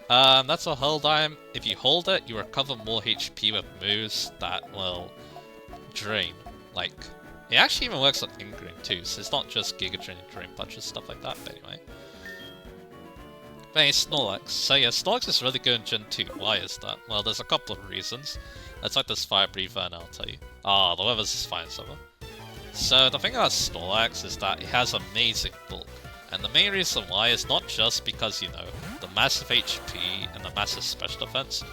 That's a hold item. If you hold it, you recover more HP with moves that will drain. Like, it actually even works on Ingrain too, so it's not just Giga Drain and Drain Punches, stuff like that, but anyway. But anyway, Snorlax. So yeah, Snorlax is really good in Gen 2. Why is that? Well, there's a couple of reasons. Let's like this Fire Breather and I'll tell you. Ah, the weather's is fine summer. So the thing about Snorlax is that it has amazing bulk. And the main reason why is not just because, you know, the massive HP and the massive special defense.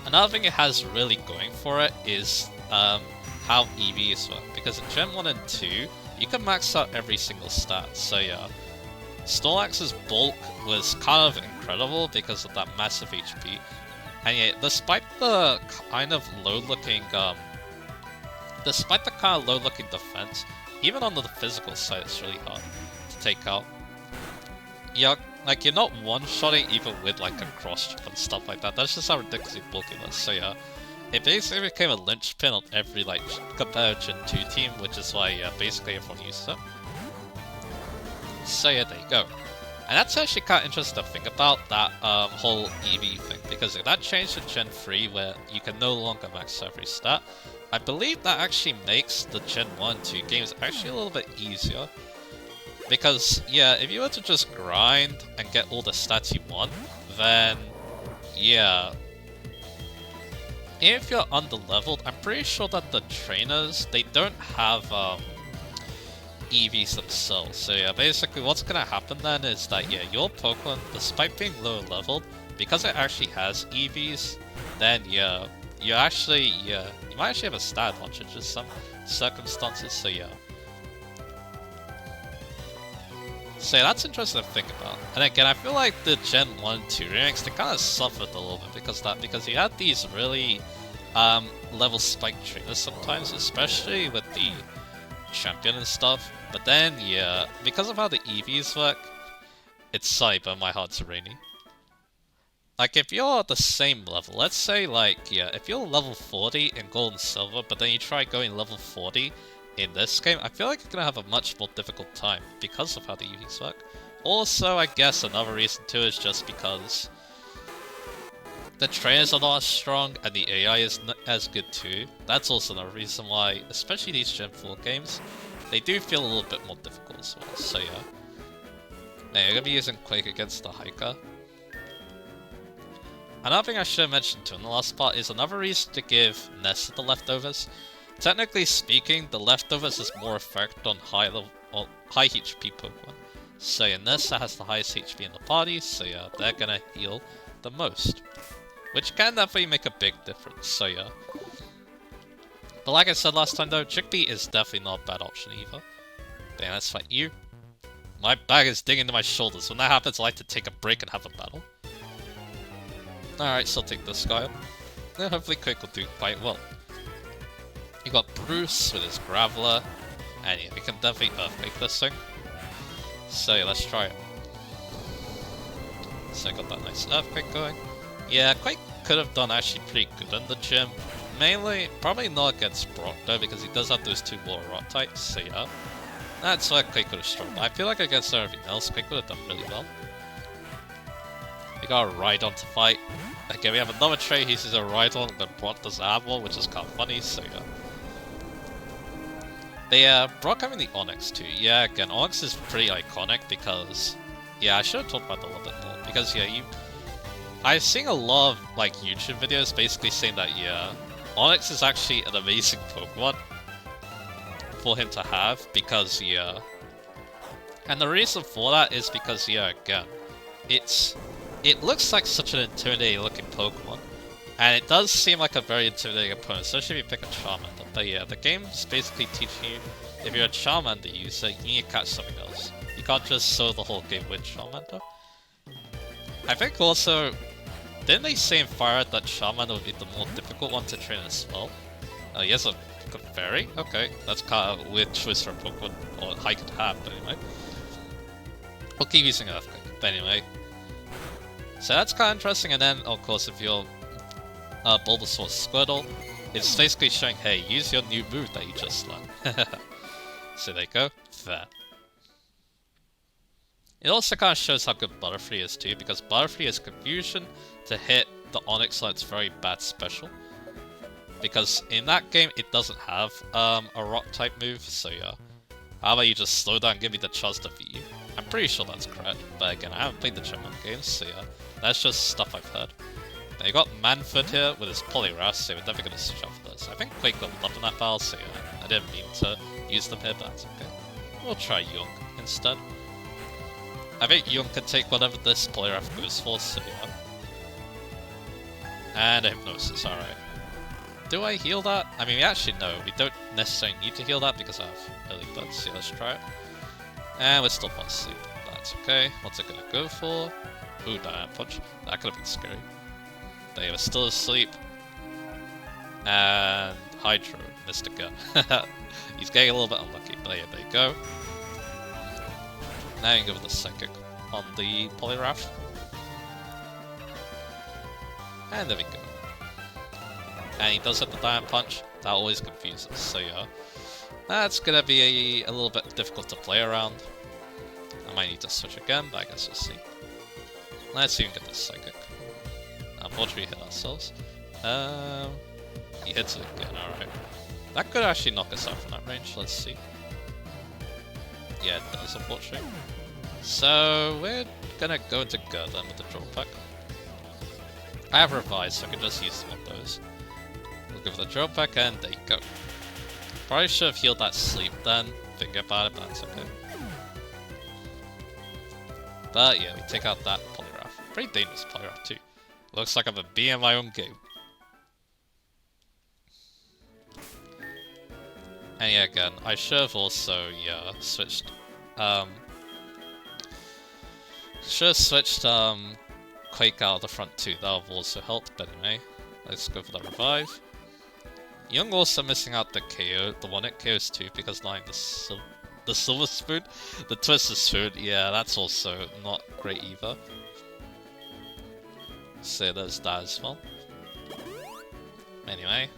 Another thing it has really going for it is how EVs work. Because in Gen 1 and 2, you can max out every single stat. So yeah, Snorlax's bulk was kind of incredible because of that massive HP. And yet, despite the kind of low-looking defense, even on the physical side, it's really hard to take out. Yeah, like you're not one-shotting even with like a cross jump and stuff like that. That's just how ridiculously bulky it was. So yeah, it basically became a linchpin on every like competitive Gen 2 team, which is why yeah, basically everyone uses it. So yeah, there you go. And that's actually kind of interesting to think about, that whole EV thing, because if that changed to Gen 3 where you can no longer max every stat, I believe that actually makes the Gen 1 and 2 games actually a little bit easier. Because, yeah, if you were to just grind and get all the stats you want, then, yeah. If you're under-leveled, I'm pretty sure that the trainers, they don't have, EVs themselves. So yeah, basically what's gonna happen then is that, yeah, your Pokemon, despite being lower leveled, because it actually has EVs, then yeah, you might actually have a stat advantage in some circumstances, so yeah. So yeah, that's interesting to think about. And again, I feel like the Gen 1 and 2 remakes, they kind of suffered a little bit because you had these really level spike trainers sometimes, especially with the champion and stuff. But then, yeah, because of how the EVs work, it's sorry, but my heart's rainy. Like, if you're at the same level, let's say, like, yeah, if you're level 40 in Gold and Silver, but then you try going level 40 in this game, I feel like you're gonna have a much more difficult time because of how the EVs work. Also, I guess another reason too is just because the trainers are not as strong and the AI isn't as good too. That's also another reason why, especially these Gen 4 games, they do feel a little bit more difficult as well, so yeah. Now, you're gonna be using Quake against the Hiker. Another thing I should have mentioned too in the last part is another reason to give Nessa the leftovers. Technically speaking, the leftovers has more effect on high HP Pokemon. So yeah, Nessa has the highest HP in the party, so yeah, they're gonna heal the most. Which can definitely make a big difference, so yeah. But like I said last time though, Chickpea is definitely not a bad option either. Damn, let's fight you. My bag is digging into my shoulders. When that happens, I like to take a break and have a battle. Alright, so I'll take this guy up. And hopefully Quick will do quite well. You got Bruce with his Graveler. And yeah, we can definitely Earthquake this thing. So yeah, let's try it. So I got that nice Earthquake going. Yeah, Quake could have done actually pretty good in the gym. Mainly, probably not against Brock though, because he does have those two water rock types, so yeah. That's where Quake would have struggled. I feel like against everything else, Quake would have done really well. We got a Rhydon to fight. Okay, we have another trait, he uses a Rhydon, then Brock does Armor, which is kind of funny, so yeah. Brock having the Onyx too. Yeah, again, Onyx is pretty iconic because, yeah, I should have talked about that a little bit more, because yeah, I've seen a lot of, like, YouTube videos basically saying that, yeah, Onyx is actually an amazing Pokemon for him to have, because, yeah. And the reason for that is because, yeah, again, it looks like such an intimidating looking Pokemon. And it does seem like a very intimidating opponent, especially if you pick a Charmander. But yeah, the game's basically teaching you, if you're a Charmander user, you need to catch something else. You can't just solo the whole game with Charmander. I think also, didn't they say in Fire that Charmander would be the more difficult one to train as well? He has a good fairy? Okay, that's kind of a weird choice for a Pokemon, or I could have, but anyway. We'll keep using Earthquake, but anyway. So that's kind of interesting, and then, of course, if you're Bulbasaur Squirtle, it's basically showing, hey, use your new move that you just learned. So there you go, there. It also kind of shows how good Butterfree is too, because Butterfree is Confusion to hit the Onyx on its very bad special. Because in that game, it doesn't have a rock type move, so yeah. How about you just slow down and give me the chance to beat you? I'm pretty sure that's correct, but again, I haven't played the German games, so yeah. That's just stuff I've heard. Now you got Manfred here with his Poliwrath, so we're never going to switch out for this. I think Quake got up in that battle, so yeah, I didn't mean to use them here, but that's okay. We'll try Young instead. I think Young can take whatever this Poliwrath goes for, so yeah. And a Hypnosis, alright. Do I heal that? I mean, we actually know. We don't necessarily need to heal that because I have early buds, so let's try it. And we're still fast asleep. That's okay. What's it gonna go for? Ooh, Dynamic Punch. That could have been scary. They were still asleep. And Hydro missed again. He's getting a little bit unlucky, but yeah, there you go. Now you can go with the Psychic on the Poliwrath. And there we go. And he does hit the Diamond Punch. That always confuses, so yeah. That's gonna be a little bit difficult to play around. I might need to switch again, but I guess we'll see. Let's even get this Psychic. Unfortunately, we hit ourselves. He hits it again, alright. That could actually knock us out from that range, let's see. Yeah, it does, unfortunately. So, we're gonna go into Go then with the draw pack. I have Revised, so I can just use one of those. We'll go for the draw pack, and there you go. Probably should have healed that sleep then. Think about it, but that's okay. But yeah, we take out that Polygraph. Pretty dangerous Polygraph too. Looks like I've been being my own game. And yeah, again, I should have also, yeah, switched, Quake out of the front too, that would have also helped, but anyway, let's go for the revive. Young also missing out the KO, the one it KOs too, because lying the Silver Spoon, the Twisted Spoon, yeah, that's also not great either. So there's that as well. Anyway,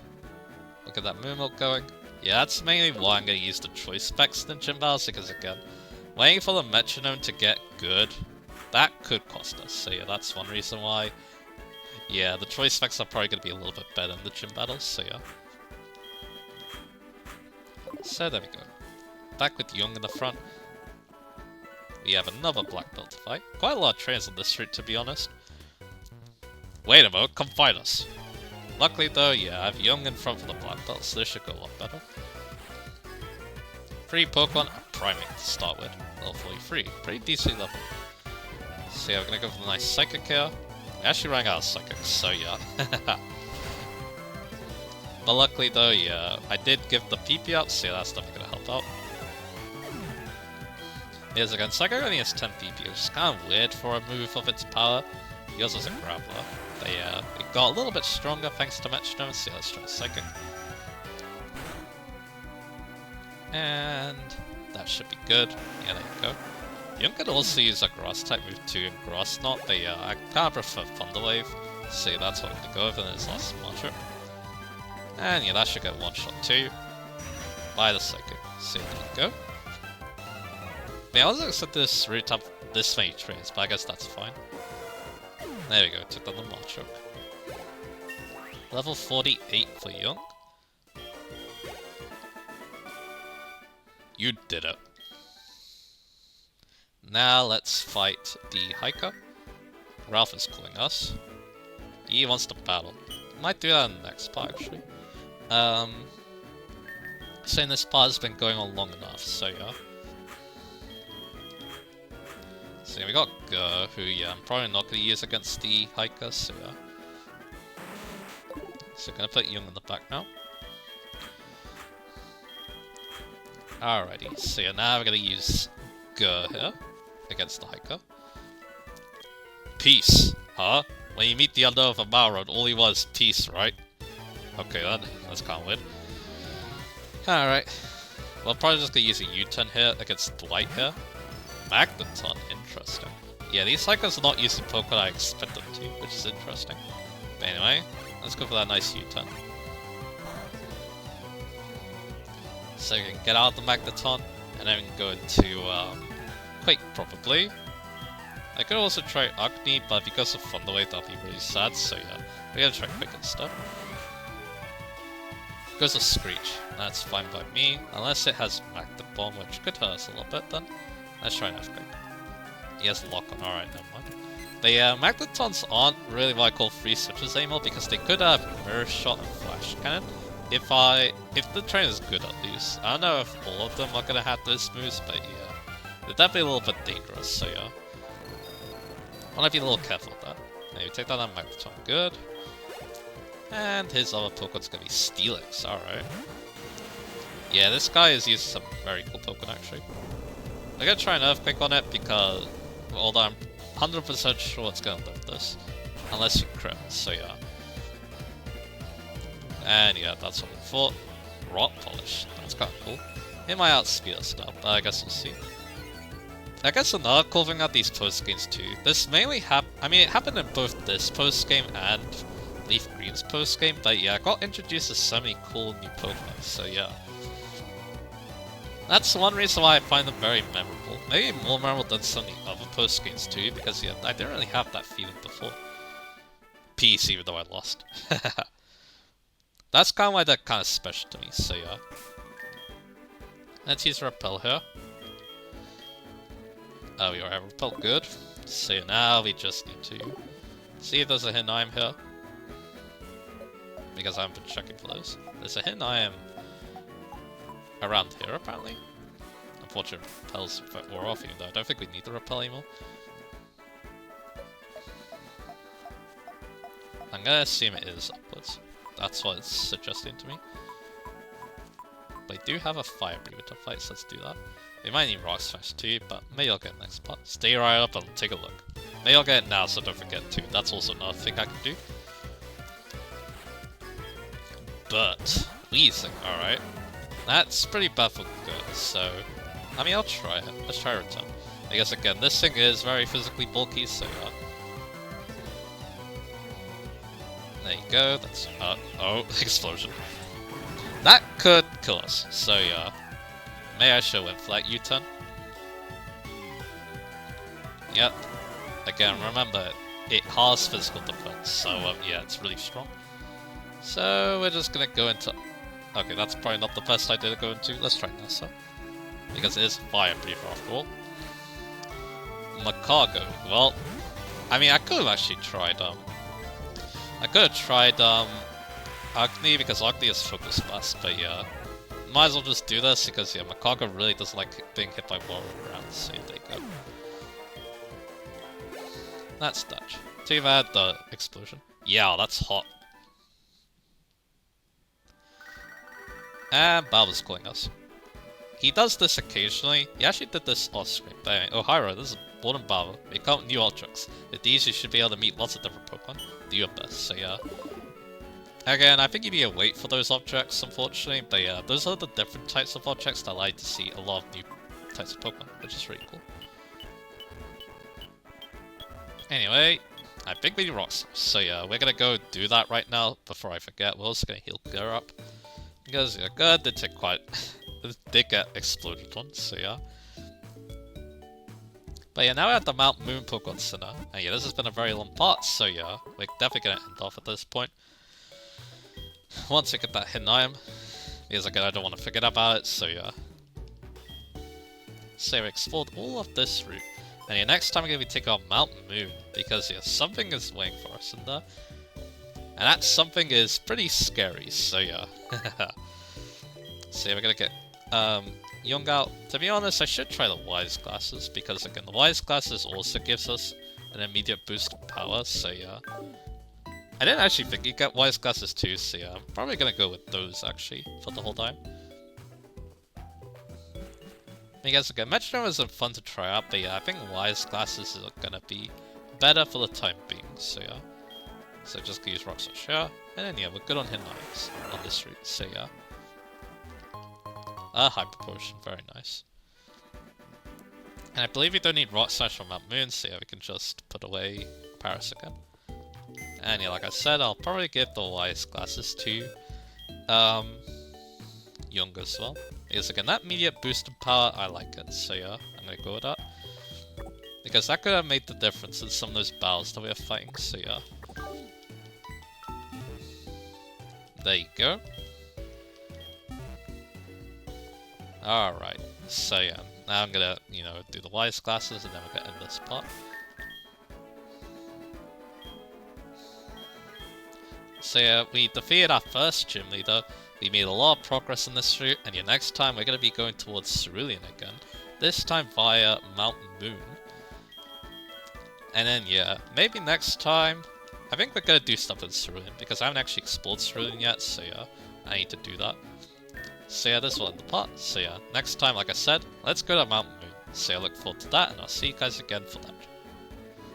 look at that Moonmilk going. Yeah, that's mainly why I'm going to use the choice specs in gym battles, because again, waiting for the metronome to get good, that could cost us. So yeah, that's one reason why. Yeah, the choice specs are probably going to be a little bit better in the gym battles, so yeah. So there we go. Back with Young in the front. We have another black belt to fight. Quite a lot of trains on this route, to be honest. Wait a moment, come fight us. Luckily though, yeah, I have Young in front for the black belt, so this should go a lot better. 3 Pokemon, priming to start with. Level 43, pretty decent level. So yeah, we're gonna go for the nice Psychic here. We're actually running out of Psychics, so yeah. But luckily though, yeah, I did give the PP up, so yeah, that's definitely gonna help out. Here's again, Psychic only has 10 PP, which is kind of weird for a move of its power. He also has a Grappler. But yeah, it got a little bit stronger thanks to Metronome, so yeah, let's try Psychic. And that should be good. Yeah, there you go. You could also use a Grass type move too in Grass Knot, but yeah, I kind of prefer Thunder Wave. So yeah, that's what I'm going to go with in this last Mantra. And yeah, that should get one shot too. By the Psychic. So there you go. Yeah, I wasn't expecting this route to have this many trains, but I guess that's fine. There we go, took down the Machoke. Level 48 for Young. You did it. Now let's fight the Hiker. Ralph is calling us. He wants to battle. Might do that in the next part actually. Saying this part has been going on long enough, so yeah. So yeah, we got Go, who yeah, I'm probably not going to use against the Hiker, so yeah. So gonna put Young in the back now. Alrighty, so yeah, now we're gonna use Go here against the Hiker. Peace, huh? When you meet the Elder of a Road, all he was peace, right? Okay, that's kind of weird. Alright, well, probably just gonna use a U-turn here against Dwight here. Magneton, interesting. Yeah, these Hikers are not using Pokemon I expect them to, which is interesting. But anyway, let's go for that nice U-turn. So we can get out of the Magneton, and then we can go into Quake probably. I could also try Agni, but because of Thunder Wave that'll be really sad, so yeah, we're gonna try Quake instead. Goes to Screech, that's fine by me, unless it has Magnet Bomb, which could hurt us a little bit then. Let's try an Earthquake. He has Lock on, alright, never mind. The Magnetons aren't really what I call free switches anymore, because they could have Mirror Shot and Flash Cannon. If the trainer is good at least. I don't know if all of them are gonna have those moves, but yeah. They're definitely a little bit dangerous, so yeah. I wanna be a little careful with that. Maybe take that on Magneton, good. And his other Pokemon's gonna be Steelix, alright. Yeah, this guy is using some very cool Pokemon actually. I'm gonna try an Earthquake on it because, although I'm 100% sure it's gonna live this. Unless you crit, so yeah. And yeah, that's what we thought. Rock Polish, that's kinda cool. It might outspeed us now, but I guess we'll see. I guess another cool thing about these post-games too, this mainly it happened in both this post-game and Leaf Green's post-game, but yeah, I got introduced to so many cool new Pokemon, so yeah. That's one reason why I find them very memorable. Maybe more memorable than some of the other post games too, because yeah, I didn't really have that feeling before. Peace, even though I lost. That's kind of why they're kind of special to me, so yeah. Let's use Repel here. Oh, we already Repel, good. So now we just need to see if there's a hidden item here. Because I haven't been checking for those. There's a hidden item around here, apparently. Unfortunately, Repel's a bit more off, even though I don't think we need the Repel anymore. I'm gonna assume it is upwards. That's what it's suggesting to me. But I do have a Fire Breather to fight, so let's do that. We might need Rock Smash too, but maybe I'll get it next part. Stay right up and take a look. Maybe I'll get it now, so don't forget too. That's also another thing I can do. But, wheezing, alright. That's pretty bad for good, so... I mean, I'll try it. Let's try Return. I guess again, this thing is very physically bulky, so yeah. There you go, that's... oh, explosion. That could kill us, so yeah. May I show in flight U-turn? Yep. Again, remember, it has physical defense, so yeah, it's really strong. So we're just gonna go into... Okay, that's probably not the best idea to go into. Let's try Nessa. Because it is Fire Breather after all. Macago. Well, I mean, I could have actually tried, I could have tried, Agni, because Agni is Focus Blast, but yeah. Might as well just do this, because yeah, Macago really doesn't like being hit by water rounds, so there you go. That's Dutch. Too bad the explosion. Yeah, that's hot. And Balba's calling us. He does this occasionally. He actually did this off screen. But anyway, oh, Hyra, this is Born Balba. We count new objects. With these, you should be able to meet lots of different Pokemon. Do your best, so yeah. Again, I think you need to wait for those objects, unfortunately. But yeah, those are the different types of objects that I like to see a lot of new types of Pokemon, which is really cool. Anyway, I think we need rocks. So yeah, we're gonna go do that right now before I forget. We're also gonna heal Gear up. Because yeah, good did take quite did get exploded on, so yeah. But yeah, now we have the Mount Moon Pokemon Center. And yeah, this has been a very long part, so yeah, we're definitely gonna end off at this point. Once we get that hidden item. Because again, I don't want to forget about it, so yeah. So we explored all of this route. And yeah, next time we're gonna be taking on Mount Moon, because yeah, something is waiting for us in there. And that something is pretty scary, so yeah. So yeah, we're gonna get Young out. To be honest, I should try the Wise Glasses, because again, the Wise Glasses also gives us an immediate boost of power, so yeah. I didn't actually think you'd get Wise Glasses too, so yeah, I'm probably gonna go with those actually, for the whole time. I guess again, Metronome is fun to try out, but yeah, I think Wise Glasses is gonna be better for the time being, so yeah. So just use Rock Smash here, and then yeah, we're good on hidden items on this route, so yeah. Hyper Potion, very nice. And I believe we don't need Rock Smash from Mount Moon, so yeah, we can just put away Paris again. And yeah, like I said, I'll probably give the Wise Glasses to Young as well. Because again, that immediate boost in power, I like it, so yeah, I'm gonna go with that. Because that could have made the difference in some of those battles that we are fighting, so yeah. There you go. Alright, so yeah, now I'm gonna, you know, do the Wise Glasses and then we're gonna end this part. So yeah, we defeated our first gym leader, we made a lot of progress in this route, and yeah, next time we're gonna be going towards Cerulean again. This time via Mount Moon. And then yeah, maybe next time, I think we're gonna do stuff in Cerulean, because I haven't actually explored Cerulean yet, so yeah, I need to do that. So yeah, this will end the part. So yeah, next time, like I said, let's go to Mount Moon. So I look forward to that, and I'll see you guys again for that.